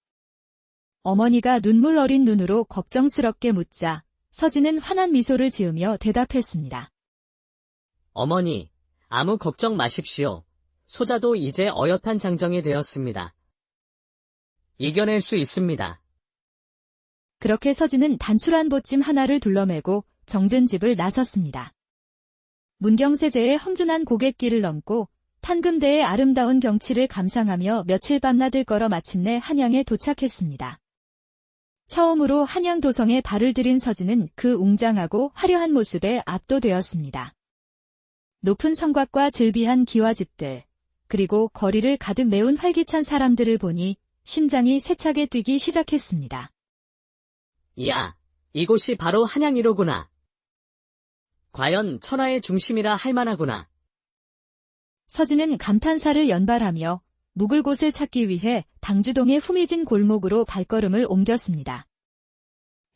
어머니가 눈물 어린 눈으로 걱정스럽게 묻자 서진은 환한 미소를 지으며 대답했습니다. 어머니, 아무 걱정 마십시오. 소자도 이제 어엿한 장정이 되었습니다. 이겨낼 수 있습니다. 그렇게 서진은 단출한 보찜 하나를 둘러매고 정든 집을 나섰습니다. 문경세제의 험준한 고갯길을 넘고 탄금대의 아름다운 경치를 감상하며 며칠 밤낮을 걸어 마침내 한양에 도착했습니다. 처음으로 한양 도성에 발을 들인 서진은 그 웅장하고 화려한 모습에 압도되었습니다. 높은 성곽과 즐비한 기와집들, 그리고 거리를 가득 메운 활기찬 사람들을 보니 심장이 세차게 뛰기 시작했습니다. 이야, 이곳이 바로 한양이로구나. 과연 천하의 중심이라 할 만하구나. 서진은 감탄사를 연발하며 묵을 곳을 찾기 위해 당주동의 후미진 골목으로 발걸음을 옮겼습니다.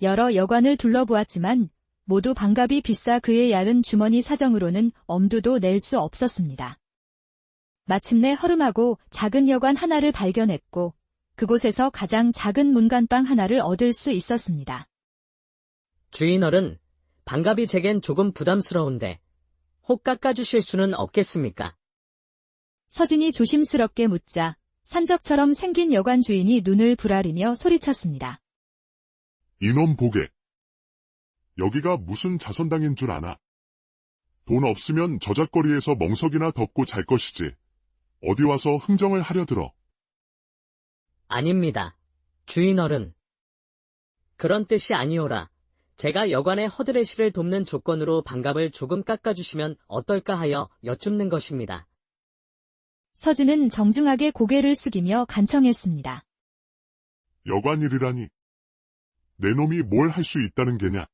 여러 여관을 둘러보았지만 모두 반값이 비싸 그의 얇은 주머니 사정으로는 엄두도 낼 수 없었습니다. 마침내 허름하고 작은 여관 하나를 발견했고 그곳에서 가장 작은 문간방 하나를 얻을 수 있었습니다. 주인어른, 반값이 제겐 조금 부담스러운데 혹 깎아주실 수는 없겠습니까? 서진이 조심스럽게 묻자 산적처럼 생긴 여관 주인이 눈을 부라리며 소리쳤습니다. 이놈 보게. 여기가 무슨 자선당인 줄 아나? 돈 없으면 저잣거리에서 멍석이나 덮고 잘 것이지. 어디 와서 흥정을 하려 들어. 아닙니다. 주인어른. 그런 뜻이 아니오라. 제가 여관의 허드레시를 돕는 조건으로 반값을 조금 깎아주시면 어떨까 하여 여쭙는 것입니다. 서진은 정중하게 고개를 숙이며 간청했습니다. 여관일이라니. 내 놈이 뭘 할 수 있다는 게냐?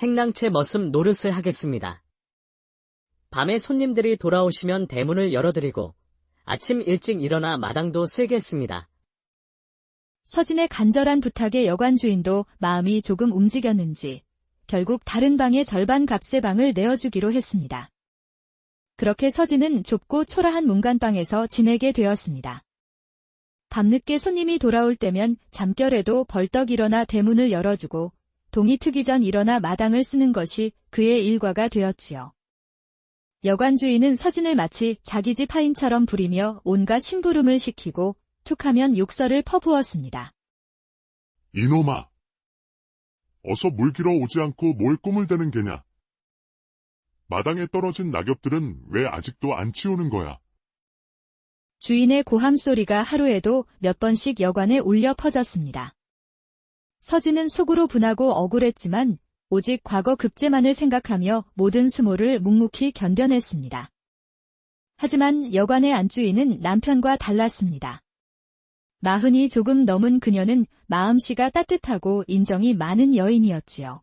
행랑채 머슴 노릇을 하겠습니다. 밤에 손님들이 돌아오시면 대문을 열어드리고 아침 일찍 일어나 마당도 쓸겠습니다. 서진의 간절한 부탁에 여관 주인도 마음이 조금 움직였는지 결국 다른 방의 절반 값의 방을 내어주기로 했습니다. 그렇게 서진은 좁고 초라한 문간방에서 지내게 되었습니다. 밤늦게 손님이 돌아올 때면 잠결에도 벌떡 일어나 대문을 열어주고 동이 트기 전 일어나 마당을 쓰는 것이 그의 일과가 되었지요. 여관 주인은 서진을 마치 자기 집 하인처럼 부리며 온갖 심부름을 시키고 툭하면 욕설을 퍼부었습니다. 이놈아. 어서 물 길어 오지 않고 뭘 꿈을 대는 게냐? 마당에 떨어진 낙엽들은 왜 아직도 안 치우는 거야? 주인의 고함 소리가 하루에도 몇 번씩 여관에 울려 퍼졌습니다. 서진은 속으로 분하고 억울했지만 오직 과거 급제만을 생각하며 모든 수모를 묵묵히 견뎌냈습니다. 하지만 여관의 안주인은 남편과 달랐습니다. 40이 조금 넘은 그녀는 마음씨가 따뜻하고 인정이 많은 여인이었지요.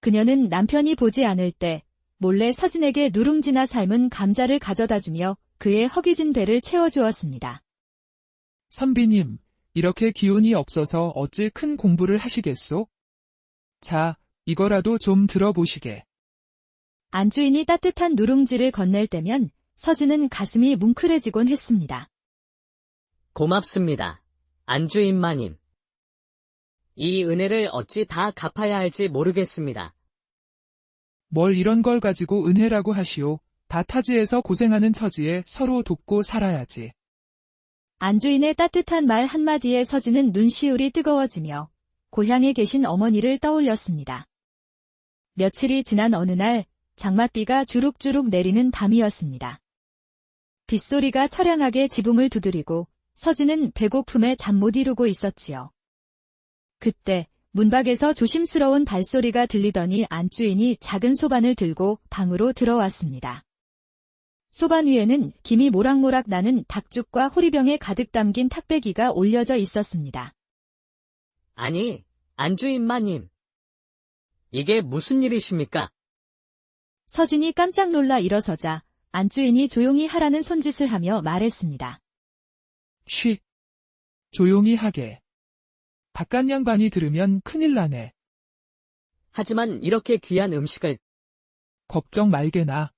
그녀는 남편이 보지 않을 때 몰래 서진에게 누룽지나 삶은 감자를 가져다주며 그의 허기진 배를 채워주었습니다. 선비님, 이렇게 기운이 없어서 어찌 큰 공부를 하시겠소? 자, 이거라도 좀 들어보시게. 안주인이 따뜻한 누룽지를 건넬 때면 서진은 가슴이 뭉클해지곤 했습니다. 고맙습니다. 안주인 마님. 이 은혜를 어찌 다 갚아야 할지 모르겠습니다. 뭘 이런 걸 가지고 은혜라고 하시오. 다 타지에서 고생하는 처지에 서로 돕고 살아야지. 안주인의 따뜻한 말 한마디에 서진은 눈시울이 뜨거워지며 고향에 계신 어머니를 떠올렸습니다. 며칠이 지난 어느 날 장맛비가 주룩주룩 내리는 밤이었습니다. 빗소리가 처량하게 지붕을 두드리고 서진은 배고픔에 잠 못 이루고 있었지요. 그때 문밖에서 조심스러운 발소리가 들리더니 안주인이 작은 소반을 들고 방으로 들어왔습니다. 소반 위에는 김이 모락모락 나는 닭죽과 호리병에 가득 담긴 탁배기가 올려져 있었습니다. 아니, 안주인 마님. 이게 무슨 일이십니까? 서진이 깜짝 놀라 일어서자 안주인이 조용히 하라는 손짓을 하며 말했습니다. 쉬. 조용히 하게. 바깥 양반이 들으면 큰일 나네. 하지만 이렇게 귀한 음식을 걱정 말게나.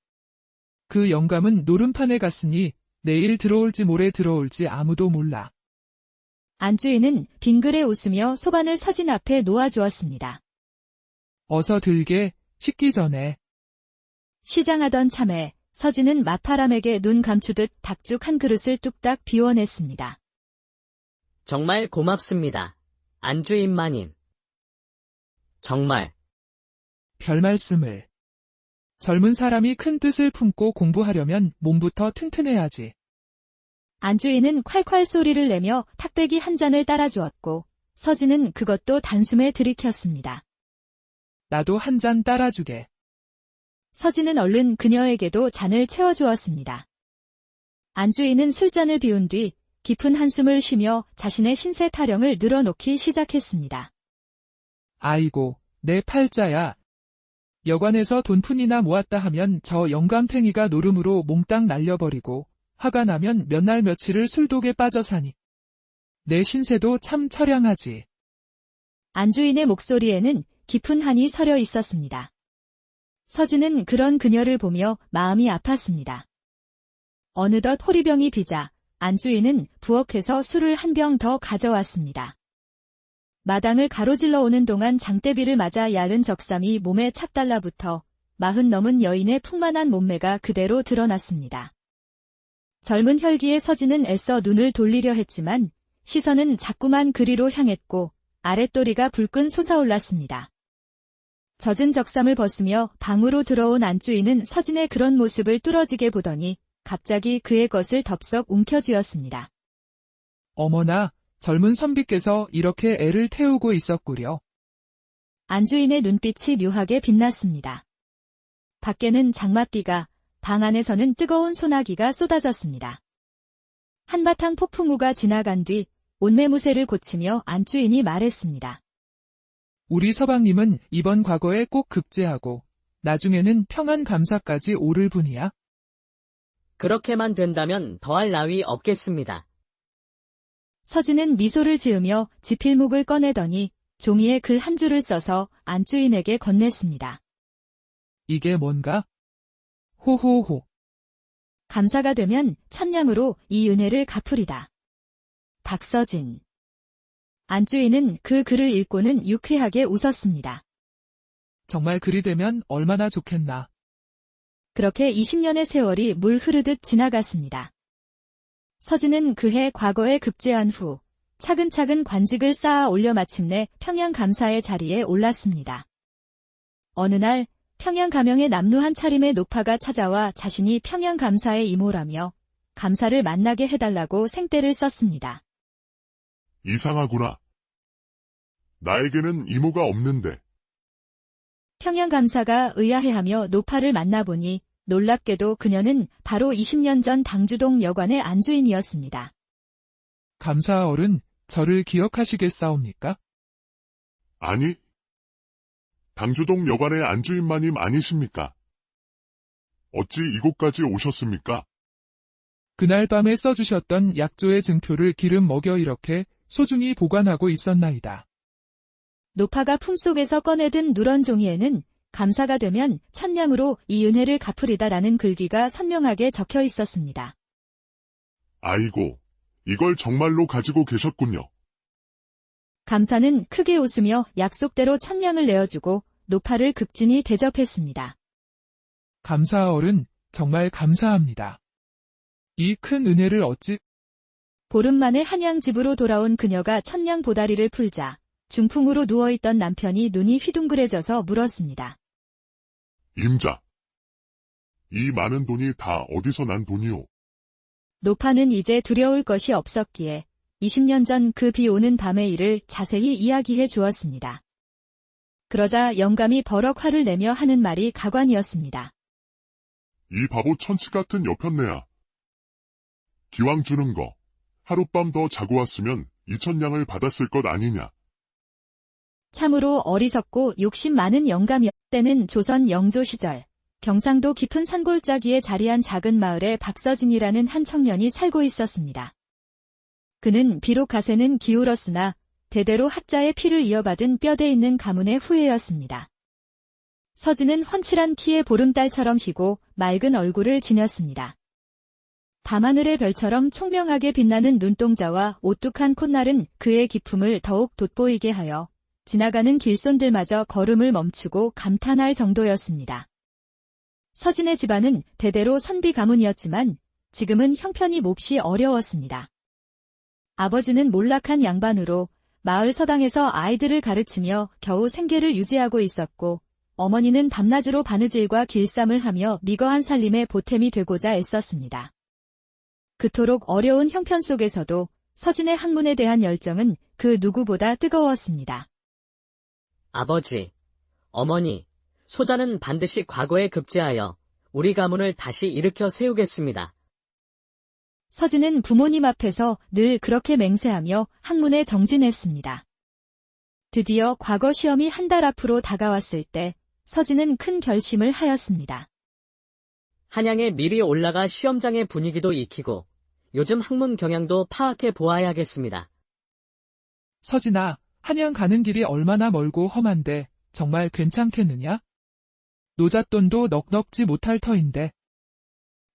그 영감은 노름판에 갔으니 내일 들어올지 모레 들어올지 아무도 몰라. 안주인은 빙그레 웃으며 소반을 서진 앞에 놓아주었습니다. 어서 들게, 식기 전에. 시장하던 참에 서진은 마파람에게 눈 감추듯 닭죽 한 그릇을 뚝딱 비워냈습니다. 정말 고맙습니다. 안주인 마님. 정말. 별 말씀을. 젊은 사람이 큰 뜻을 품고 공부하려면 몸부터 튼튼해야지. 안주인은 콸콸 소리를 내며 탁배기 한 잔을 따라주었고 서진은 그것도 단숨에 들이켰습니다. 나도 한 잔 따라주게. 서진은 얼른 그녀에게도 잔을 채워주었습니다. 안주인은 술잔을 비운 뒤 깊은 한숨을 쉬며 자신의 신세 타령을 늘어놓기 시작했습니다. 아이고, 내 팔자야. 여관에서 돈푼이나 모았다 하면 저 영감탱이가 노름으로 몽땅 날려버리고 화가 나면 몇 날 며칠을 술독에 빠져 사니. 내 신세도 참 처량하지. 안주인의 목소리에는 깊은 한이 서려 있었습니다. 서진은 그런 그녀를 보며 마음이 아팠습니다. 어느덧 호리병이 비자 안주인은 부엌에서 술을 한 병 더 가져왔습니다. 마당을 가로질러 오는 동안 장대비를 맞아 야른 적삼이 몸에 착 달라붙어 40 넘은 여인의 풍만한 몸매가 그대로 드러났습니다. 젊은 혈기의 서진은 애써 눈을 돌리려 했지만 시선은 자꾸만 그리로 향했고 아랫도리가 불끈 솟아올랐습니다. 젖은 적삼을 벗으며 방으로 들어온 안주인은 서진의 그런 모습을 뚫어지게 보더니 갑자기 그의 것을 덥석 움켜쥐었습니다. 어머나, 젊은 선비께서 이렇게 애를 태우고 있었구려. 안주인의 눈빛이 묘하게 빛났습니다. 밖에는 장맛비가, 방 안에서는 뜨거운 소나기가 쏟아졌습니다. 한바탕 폭풍우가 지나간 뒤 온매무새를 고치며 안주인이 말했습니다. 우리 서방님은 이번 과거에 꼭 급제하고 나중에는 평안감사까지 오를 분이야. 그렇게만 된다면 더할 나위 없겠습니다. 서진은 미소를 지으며 지필목을 꺼내더니 종이에 글 한 줄을 써서 안주인에게 건넸습니다. 이게 뭔가? 호호호. 감사가 되면 천냥으로 이 은혜를 갚으리다. 박서진. 안주인은 그 글을 읽고는 유쾌하게 웃었습니다. 정말 그리 되면 얼마나 좋겠나. 그렇게 20년의 세월이 물 흐르듯 지나갔습니다. 서진은 그해 과거에 급제한 후 차근차근 관직을 쌓아 올려 마침내 평양감사의 자리에 올랐습니다. 어느 날 평양가명의 남루 한 차림의 노파가 찾아와 자신이 평양감사의 이모라며 감사를 만나게 해달라고 생떼를 썼습니다. 이상하구나. 나에게는 이모가 없는데. 평양감사가 의아해하며 노파를 만나보니 놀랍게도 그녀는 바로 20년 전 당주동 여관의 안주인이었습니다. 감사 어른, 저를 기억하시겠사옵니까? 아니. 당주동 여관의 안주인 마님 아니십니까? 어찌 이곳까지 오셨습니까? 그날 밤에 써주셨던 약조의 증표를 기름 먹여 이렇게 소중히 보관하고 있었나이다. 노파가 품속에서 꺼내든 누런 종이에는 감사가 되면 천냥으로 이 은혜를 갚으리다라는 글귀가 선명하게 적혀 있었습니다. 아이고, 이걸 정말로 가지고 계셨군요. 감사는 크게 웃으며 약속대로 천냥을 내어주고 노파를 극진히 대접했습니다. 감사 어른, 정말 감사합니다. 이 큰 은혜를 어찌... 보름 만에 한양집으로 돌아온 그녀가 천냥 보다리를 풀자 중풍으로 누워있던 남편이 눈이 휘둥그레져서 물었습니다. 임자. 이 많은 돈이 다 어디서 난 돈이오? 노파는 이제 두려울 것이 없었기에 20년 전 그 비 오는 밤의 일을 자세히 이야기해 주었습니다. 그러자 영감이 버럭 화를 내며 하는 말이 가관이었습니다. 이 바보 천치 같은 여편네야. 기왕 주는 거, 하룻밤 더 자고 왔으면 2,000냥을 받았을 것 아니냐. 참으로 어리석고 욕심 많은 영감이었. 때는 조선 영조 시절 경상도 깊은 산골짜기에 자리한 작은 마을에 박서진이라는 한 청년이 살고 있었습니다. 그는 비록 가세는 기울었으나 대대로 학자의 피를 이어받은 뼈대 있는 가문의 후예였습니다. 서진은 훤칠한 키에 보름달처럼 희고 맑은 얼굴을 지녔습니다. 밤하늘의 별처럼 총명하게 빛나는 눈동자와 오뚝한 콧날은 그의 기품을 더욱 돋보이게 하여 지나가는 길손들마저 걸음을 멈추고 감탄할 정도였습니다. 서진의 집안은 대대로 선비 가문이었지만 지금은 형편이 몹시 어려웠습니다. 아버지는 몰락한 양반으로 마을 서당에서 아이들을 가르치며 겨우 생계를 유지하고 있었고 어머니는 밤낮으로 바느질과 길쌈을 하며 미거한 살림에 보탬이 되고자 애썼습니다. 그토록 어려운 형편 속에서도 서진의 학문에 대한 열정은 그 누구보다 뜨거웠습니다. 아버지, 어머니, 소자는 반드시 과거에 급제하여 우리 가문을 다시 일으켜 세우겠습니다. 서진은 부모님 앞에서 늘 그렇게 맹세하며 학문에 정진했습니다. 드디어 과거 시험이 한 달 앞으로 다가왔을 때 서진은 큰 결심을 하였습니다. 한양에 미리 올라가 시험장의 분위기도 익히고 요즘 학문 경향도 파악해 보아야겠습니다. 서진아, 한양 가는 길이 얼마나 멀고 험한데 정말 괜찮겠느냐? 노잣돈도 넉넉지 못할 터인데.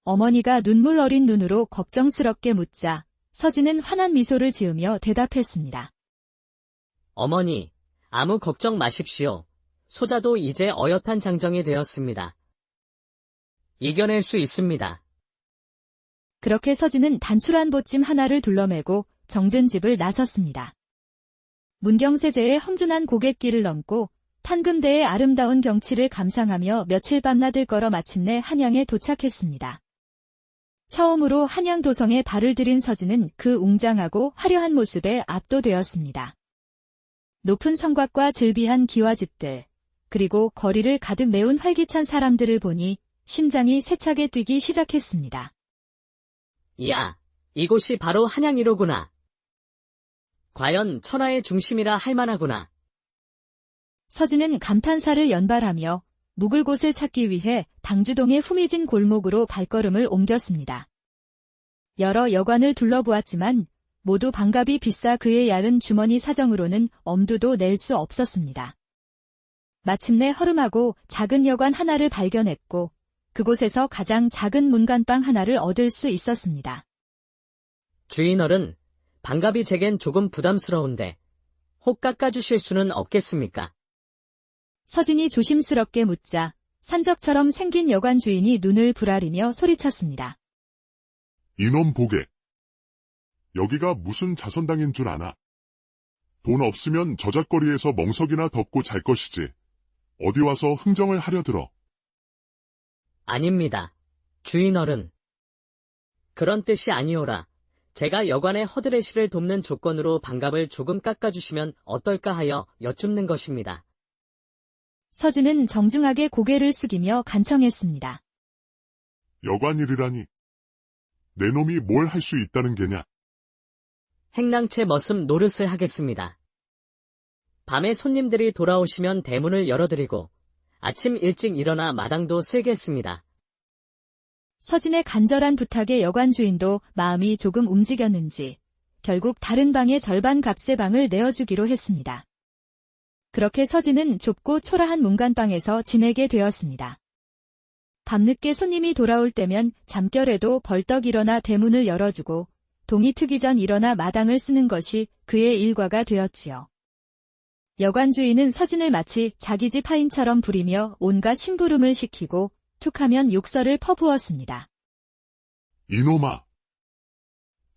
어머니가 눈물 어린 눈으로 걱정스럽게 묻자 서진은 환한 미소를 지으며 대답했습니다. 어머니, 아무 걱정 마십시오. 소자도 이제 어엿한 장정이 되었습니다. 이겨낼 수 있습니다. 그렇게 서진은 단출한 보찜 하나를 둘러매고 정든 집을 나섰습니다. 문경세제의 험준한 고갯길을 넘고 탄금대의 아름다운 경치를 감상하며 며칠 밤낮을 걸어 마침내 한양에 도착했습니다. 처음으로 한양 도성에 발을 들인 서진은 그 웅장하고 화려한 모습에 압도되었습니다. 높은 성곽과 즐비한 기와집들, 그리고 거리를 가득 메운 활기찬 사람들을 보니 심장이 세차게 뛰기 시작했습니다. 이야, 이곳이 바로 한양이로구나. 과연 천하의 중심이라 할 만하구나. 서진은 감탄사를 연발하며 묵을 곳을 찾기 위해 당주동의 후미진 골목으로 발걸음을 옮겼습니다. 여러 여관을 둘러보았지만 모두 반값이 비싸 그의 얇은 주머니 사정으로는 엄두도 낼 수 없었습니다. 마침내 허름하고 작은 여관 하나를 발견했고 그곳에서 가장 작은 문간방 하나를 얻을 수 있었습니다. 주인어른, 반값이 제겐 조금 부담스러운데 혹 깎아주실 수는 없겠습니까? 서진이 조심스럽게 묻자 산적처럼 생긴 여관 주인이 눈을 부라리며 소리쳤습니다. 이놈 보게. 여기가 무슨 자선당인 줄 아나? 돈 없으면 저잣거리에서 멍석이나 덮고 잘 것이지. 어디 와서 흥정을 하려 들어. 아닙니다. 주인어른. 그런 뜻이 아니오라. 제가 여관의 허드레시를 돕는 조건으로 반값을 조금 깎아주시면 어떨까 하여 여쭙는 것입니다. 서진은 정중하게 고개를 숙이며 간청했습니다. 여관일이라니. 내 놈이 뭘 할 수 있다는 게냐? 행랑채 머슴 노릇을 하겠습니다. 밤에 손님들이 돌아오시면 대문을 열어드리고 아침 일찍 일어나 마당도 쓸겠습니다. 서진의 간절한 부탁에 여관 주인도 마음이 조금 움직였는지 결국 다른 방의 절반 값의 방을 내어주기로 했습니다. 그렇게 서진은 좁고 초라한 문간방에서 지내게 되었습니다. 밤늦게 손님이 돌아올 때면 잠결에도 벌떡 일어나 대문을 열어주고 동이 트기 전 일어나 마당을 쓰는 것이 그의 일과가 되었지요. 여관 주인은 서진을 마치 자기 집 하인처럼 부리며 온갖 심부름을 시키고 툭하면 욕설을 퍼부었습니다. 이놈아.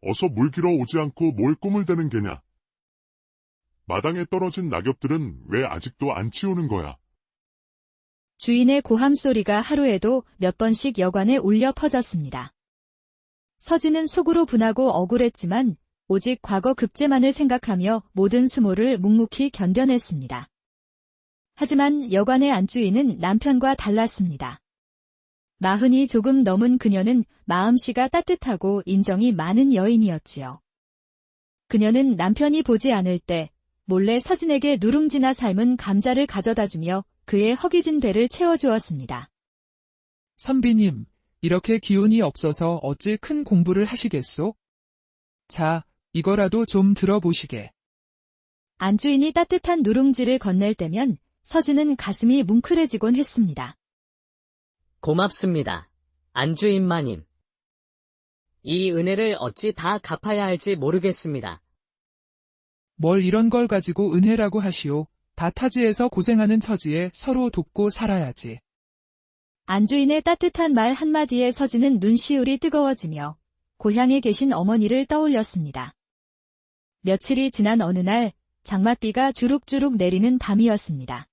어서 물 길어 오지 않고 뭘 꿈을 대는 게냐? 마당에 떨어진 낙엽들은 왜 아직도 안 치우는 거야? 주인의 고함 소리가 하루에도 몇 번씩 여관에 울려 퍼졌습니다. 서진은 속으로 분하고 억울했지만 오직 과거 급제만을 생각하며 모든 수모를 묵묵히 견뎌냈습니다. 하지만 여관의 안주인은 남편과 달랐습니다. 40이 조금 넘은 그녀는 마음씨가 따뜻하고 인정이 많은 여인이었지요. 그녀는 남편이 보지 않을 때 몰래 서진에게 누룽지나 삶은 감자를 가져다주며 그의 허기진 배를 채워주었습니다. 선비님, 이렇게 기운이 없어서 어찌 큰 공부를 하시겠소? 자, 이거라도 좀 들어보시게. 안주인이 따뜻한 누룽지를 건넬 때면 서진은 가슴이 뭉클해지곤 했습니다. 고맙습니다. 안주인마님. 이 은혜를 어찌 다 갚아야 할지 모르겠습니다. 뭘 이런 걸 가지고 은혜라고 하시오. 다 타지에서 고생하는 처지에 서로 돕고 살아야지. 안주인의 따뜻한 말 한마디에 서진은 눈시울이 뜨거워지며 고향에 계신 어머니를 떠올렸습니다. 며칠이 지난 어느 날 장맛비가 주룩주룩 내리는 밤이었습니다.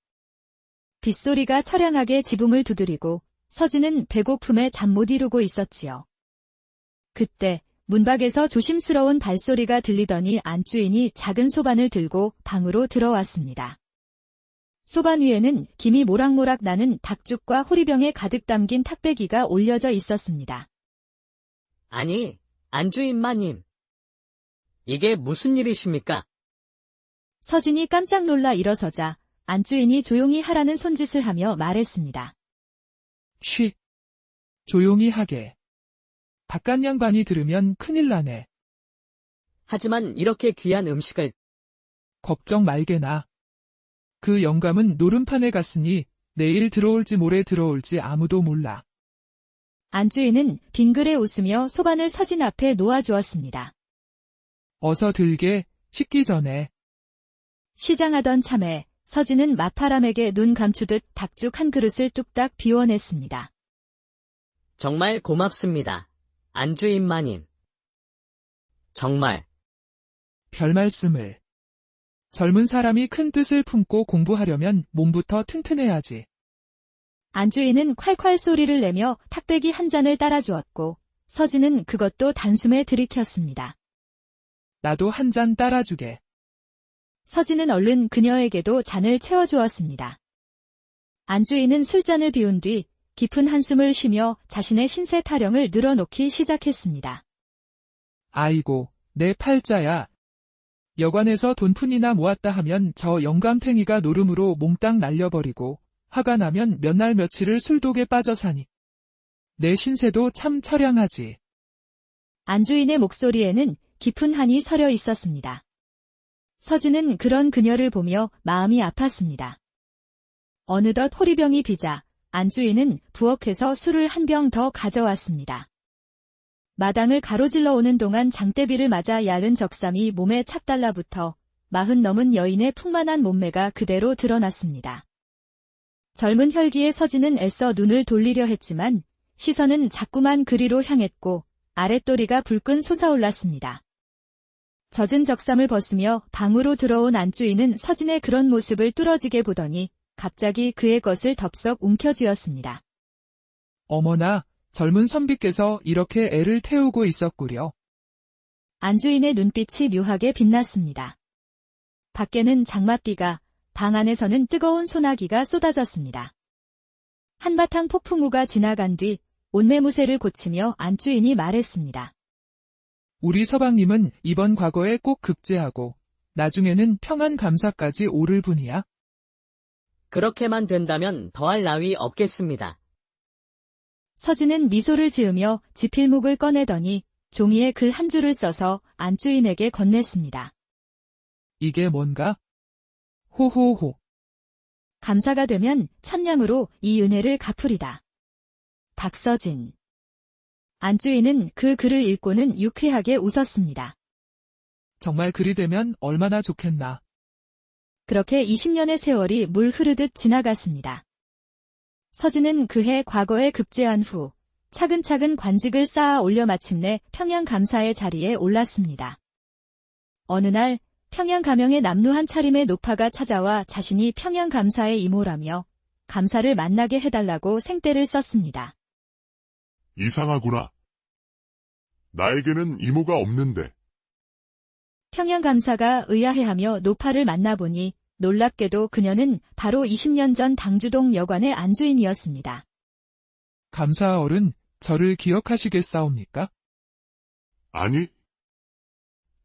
빗소리가 처량하게 지붕을 두드리고 서진은 배고픔에 잠 못 이루고 있었지요. 그때 문밖에서 조심스러운 발소리가 들리더니 안주인이 작은 소반을 들고 방으로 들어왔습니다. 소반 위에는 김이 모락모락 나는 닭죽과 호리병에 가득 담긴 탁배기가 올려져 있었습니다. 아니, 안주인마님. 이게 무슨 일이십니까? 서진이 깜짝 놀라 일어서자 안주인이 조용히 하라는 손짓을 하며 말했습니다. 쉬. 조용히 하게. 바깥 양반이 들으면 큰일 나네. 하지만 이렇게 귀한 음식을 걱정 말게나. 그 영감은 노름판에 갔으니 내일 들어올지 모레 들어올지 아무도 몰라. 안주인은 빙그레 웃으며 소반을 서진 앞에 놓아주었습니다. 어서 들게, 식기 전에. 시장하던 참에 서진은 마파람에게 눈 감추듯 닭죽 한 그릇을 뚝딱 비워냈습니다. 정말 고맙습니다. 안주인마님. 정말. 별 말씀을. 젊은 사람이 큰 뜻을 품고 공부하려면 몸부터 튼튼해야지. 안주인은 콸콸 소리를 내며 탁배기 한 잔을 따라주었고 서진은 그것도 단숨에 들이켰습니다. 나도 한 잔 따라주게. 서진은 얼른 그녀에게도 잔을 채워주었습니다. 안주인은 술잔을 비운 뒤 깊은 한숨을 쉬며 자신의 신세 타령을 늘어놓기 시작했습니다. 아이고, 내 팔자야. 여관에서 돈푼이나 모았다 하면 저 영감탱이가 노름으로 몽땅 날려버리고 화가 나면 몇 날 며칠을 술독에 빠져 사니. 내 신세도 참 처량하지. 안주인의 목소리에는 깊은 한이 서려 있었습니다. 서진은 그런 그녀를 보며 마음이 아팠습니다. 어느덧 호리병이 비자 안주인은 부엌에서 술을 한 병 더 가져왔습니다. 마당을 가로질러 오는 동안 장대비를 맞아 야른 적삼이 몸에 착 달라붙어 40 넘은 여인의 풍만한 몸매가 그대로 드러났습니다. 젊은 혈기의 서진은 애써 눈을 돌리려 했지만 시선은 자꾸만 그리로 향했고 아랫도리가 불끈 솟아올랐습니다. 젖은 적삼을 벗으며 방으로 들어온 안주인은 서진의 그런 모습을 뚫어지게 보더니 갑자기 그의 것을 덥석 움켜쥐었습니다. 어머나, 젊은 선비께서 이렇게 애를 태우고 있었구려. 안주인의 눈빛이 묘하게 빛났습니다. 밖에는 장맛비가, 방 안에서는 뜨거운 소나기가 쏟아졌습니다. 한바탕 폭풍우가 지나간 뒤 온매무새를 고치며 안주인이 말했습니다. 우리 서방님은 이번 과거에 꼭 급제하고 나중에는 평안감사까지 오를 분이야. 그렇게만 된다면 더할 나위 없겠습니다. 서진은 미소를 지으며 지필목을 꺼내더니 종이에 글 한 줄을 써서 안주인에게 건넸습니다. 이게 뭔가? 호호호. 감사가 되면 천냥으로 이 은혜를 갚으리다. 박서진. 안주인은 그 글을 읽고는 유쾌하게 웃었습니다. 정말 그리 되면 얼마나 좋겠나. 그렇게 20년의 세월이 물 흐르듯 지나갔습니다. 서진은 그해 과거에 급제한 후 차근차근 관직을 쌓아 올려 마침내 평양감사의 자리에 올랐습니다. 어느 날 평양가명의 남루한 차림의 노파가 찾아와 자신이 평양감사의 이모라며 감사를 만나게 해달라고 생떼를 썼습니다. 이상하구나. 나에게는 이모가 없는데. 평양감사가 의아해하며 노파를 만나보니 놀랍게도 그녀는 바로 20년 전 당주동 여관의 안주인이었습니다. 감사 어른, 저를 기억하시겠사옵니까? 아니.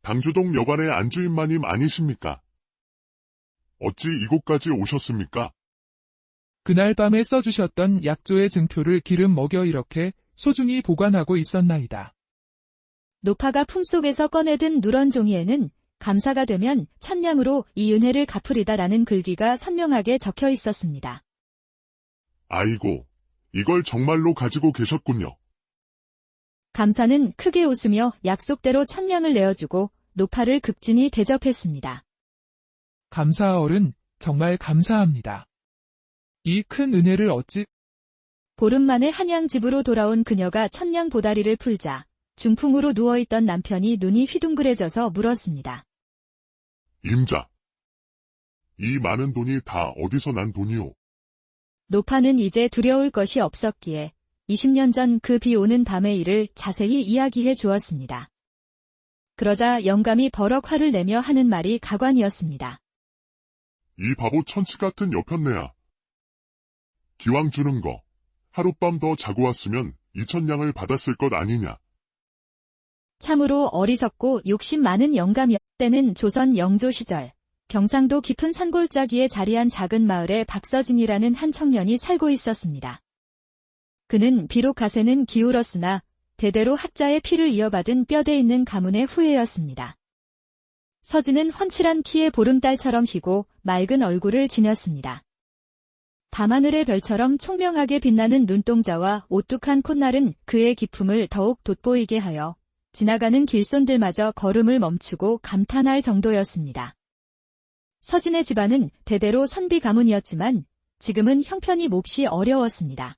당주동 여관의 안주인마님 아니십니까? 어찌 이곳까지 오셨습니까? 그날 밤에 써주셨던 약조의 증표를 기름 먹여 이렇게 소중히 보관하고 있었나이다. 노파가 품속에서 꺼내든 누런 종이에는 감사가 되면 천냥으로 이 은혜를 갚으리다라는 글귀가 선명하게 적혀 있었습니다. 아이고, 이걸 정말로 가지고 계셨군요. 감사는 크게 웃으며 약속대로 천냥을 내어주고 노파를 극진히 대접했습니다. 감사어른, 정말 감사합니다. 이 큰 은혜를 어찌 보름 만에 한양 집으로 돌아온 그녀가 천냥 보다리를 풀자 중풍으로 누워있던 남편이 눈이 휘둥그레져서 물었습니다. 임자. 이 많은 돈이 다 어디서 난 돈이오? 노파는 이제 두려울 것이 없었기에 20년 전 그 비 오는 밤의 일을 자세히 이야기해 주었습니다. 그러자 영감이 버럭 화를 내며 하는 말이 가관이었습니다. 이 바보 천치 같은 여편네야. 기왕 주는 거, 하룻밤 더 자고 왔으면 2,000냥을 받았을 것 아니냐. 참으로 어리석고 욕심 많은 영감이었. 때는 조선 영조 시절 경상도 깊은 산골짜기에 자리한 작은 마을에 박서진이라는 한 청년이 살고 있었습니다. 그는 비록 가세는 기울었으나 대대로 학자의 피를 이어받은 뼈대 있는 가문의 후예였습니다. 서진은 훤칠한 키에 보름달처럼 희고 맑은 얼굴을 지녔습니다. 밤하늘의 별처럼 총명하게 빛나는 눈동자와 오뚝한 콧날은 그의 기품을 더욱 돋보이게 하여 지나가는 길손들마저 걸음을 멈추고 감탄할 정도였습니다. 서진의 집안은 대대로 선비 가문이었지만 지금은 형편이 몹시 어려웠습니다.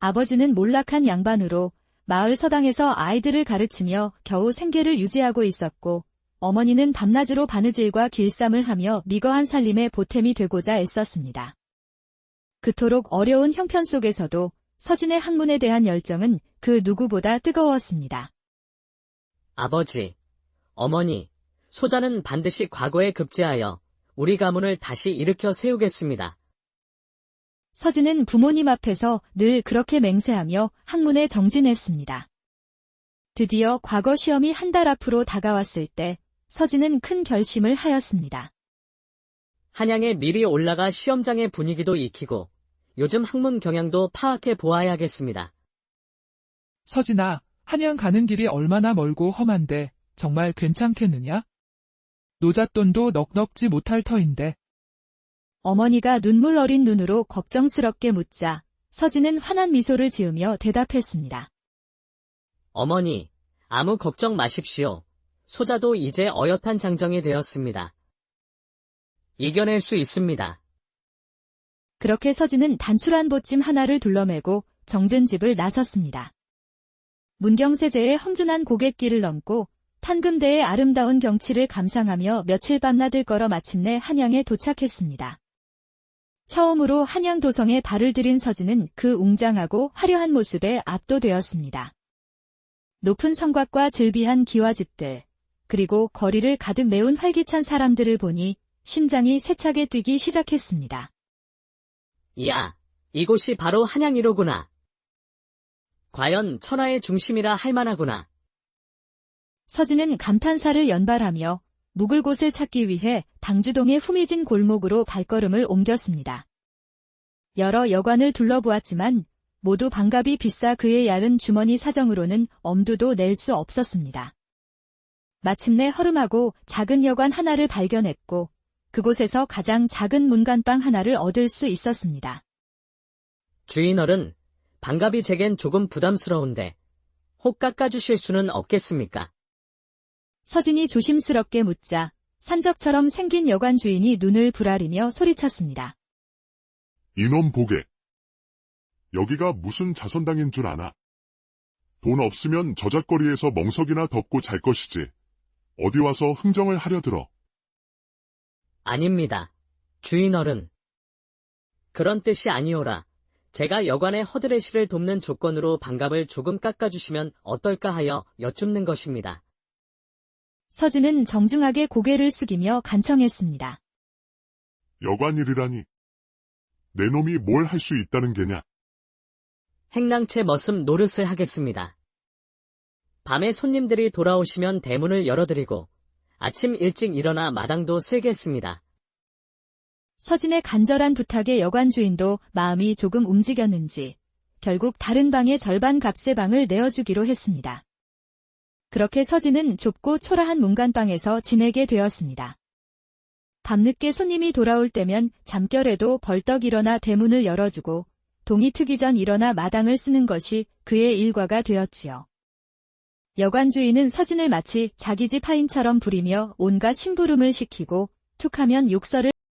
아버지는 몰락한 양반으로 마을 서당에서 아이들을 가르치며 겨우 생계를 유지하고 있었고 어머니는 밤낮으로 바느질과 길쌈을 하며 미거한 살림에 보탬이 되고자 애썼습니다. 그토록 어려운 형편 속에서도 서진의 학문에 대한 열정은 그 누구보다 뜨거웠습니다. 아버지, 어머니, 소자는 반드시 과거에 급제하여 우리 가문을 다시 일으켜 세우겠습니다. 서진은 부모님 앞에서 늘 그렇게 맹세하며 학문에 정진했습니다. 드디어 과거 시험이 한 달 앞으로 다가왔을 때 서진은 큰 결심을 하였습니다. 한양에 미리 올라가 시험장의 분위기도 익히고 요즘 학문 경향도 파악해 보아야겠습니다. 서진아, 한양 가는 길이 얼마나 멀고 험한데 정말 괜찮겠느냐? 노잣돈도 넉넉지 못할 터인데. 어머니가 눈물 어린 눈으로 걱정스럽게 묻자 서진은 환한 미소를 지으며 대답했습니다. 어머니, 아무 걱정 마십시오. 소자도 이제 어엿한 장정이 되었습니다. 이겨낼 수 있습니다. 그렇게 서진은 단출한 보찜 하나를 둘러매고 정든 집을 나섰습니다. 문경세제의 험준한 고갯길을 넘고 탄금대의 아름다운 경치를 감상하며 며칠 밤낮을 걸어 마침내 한양에 도착했습니다. 처음으로 한양 도성에 발을 들인 서진은 그 웅장하고 화려한 모습에 압도되었습니다. 높은 성곽과 즐비한 기와집들, 그리고 거리를 가득 메운 활기찬 사람들을 보니 심장이 세차게 뛰기 시작했습니다. 이야, 이곳이 바로 한양이로구나. 과연 천하의 중심이라 할 만하구나. 서진은 감탄사를 연발하며 묵을 곳을 찾기 위해 당주동의 후미진 골목으로 발걸음을 옮겼습니다. 여러 여관을 둘러보았지만 모두 반값이 비싸 그의 얇은 주머니 사정으로는 엄두도 낼 수 없었습니다. 마침내 허름하고 작은 여관 하나를 발견했고 그곳에서 가장 작은 문간방 하나를 얻을 수 있었습니다. 주인어른, 반값이 제겐 조금 부담스러운데 혹 깎아주실 수는 없겠습니까? 서진이 조심스럽게 묻자 산적처럼 생긴 여관 주인이 눈을 부라리며 소리쳤습니다. 이놈 보게. 여기가 무슨 자선당인 줄 아나? 돈 없으면 저잣거리에서 멍석이나 덮고 잘 것이지. 어디 와서 흥정을 하려 들어. 아닙니다. 주인어른. 그런 뜻이 아니오라. 제가 여관의 허드레시를 돕는 조건으로 반값을 조금 깎아주시면 어떨까 하여 여쭙는 것입니다. 서진은 정중하게 고개를 숙이며 간청했습니다. 여관일이라니. 내 놈이 뭘 할 수 있다는 게냐? 행랑채 머슴 노릇을 하겠습니다. 밤에 손님들이 돌아오시면 대문을 열어드리고 아침 일찍 일어나 마당도 쓸겠습니다. 서진의 간절한 부탁에 여관 주인도 마음이 조금 움직였는지 결국 다른 방의 절반 값의 방을 내어주기로 했습니다. 그렇게 서진은 좁고 초라한 문간방에서 지내게 되었습니다. 밤늦게 손님이 돌아올 때면 잠결에도 벌떡 일어나 대문을 열어주고 동이 트기 전 일어나 마당을 쓰는 것이 그의 일과가 되었지요. 여관 주인은 서진을 마치 자기 집 하인처럼 부리며 온갖 심부름을 시키고 툭하면 욕설을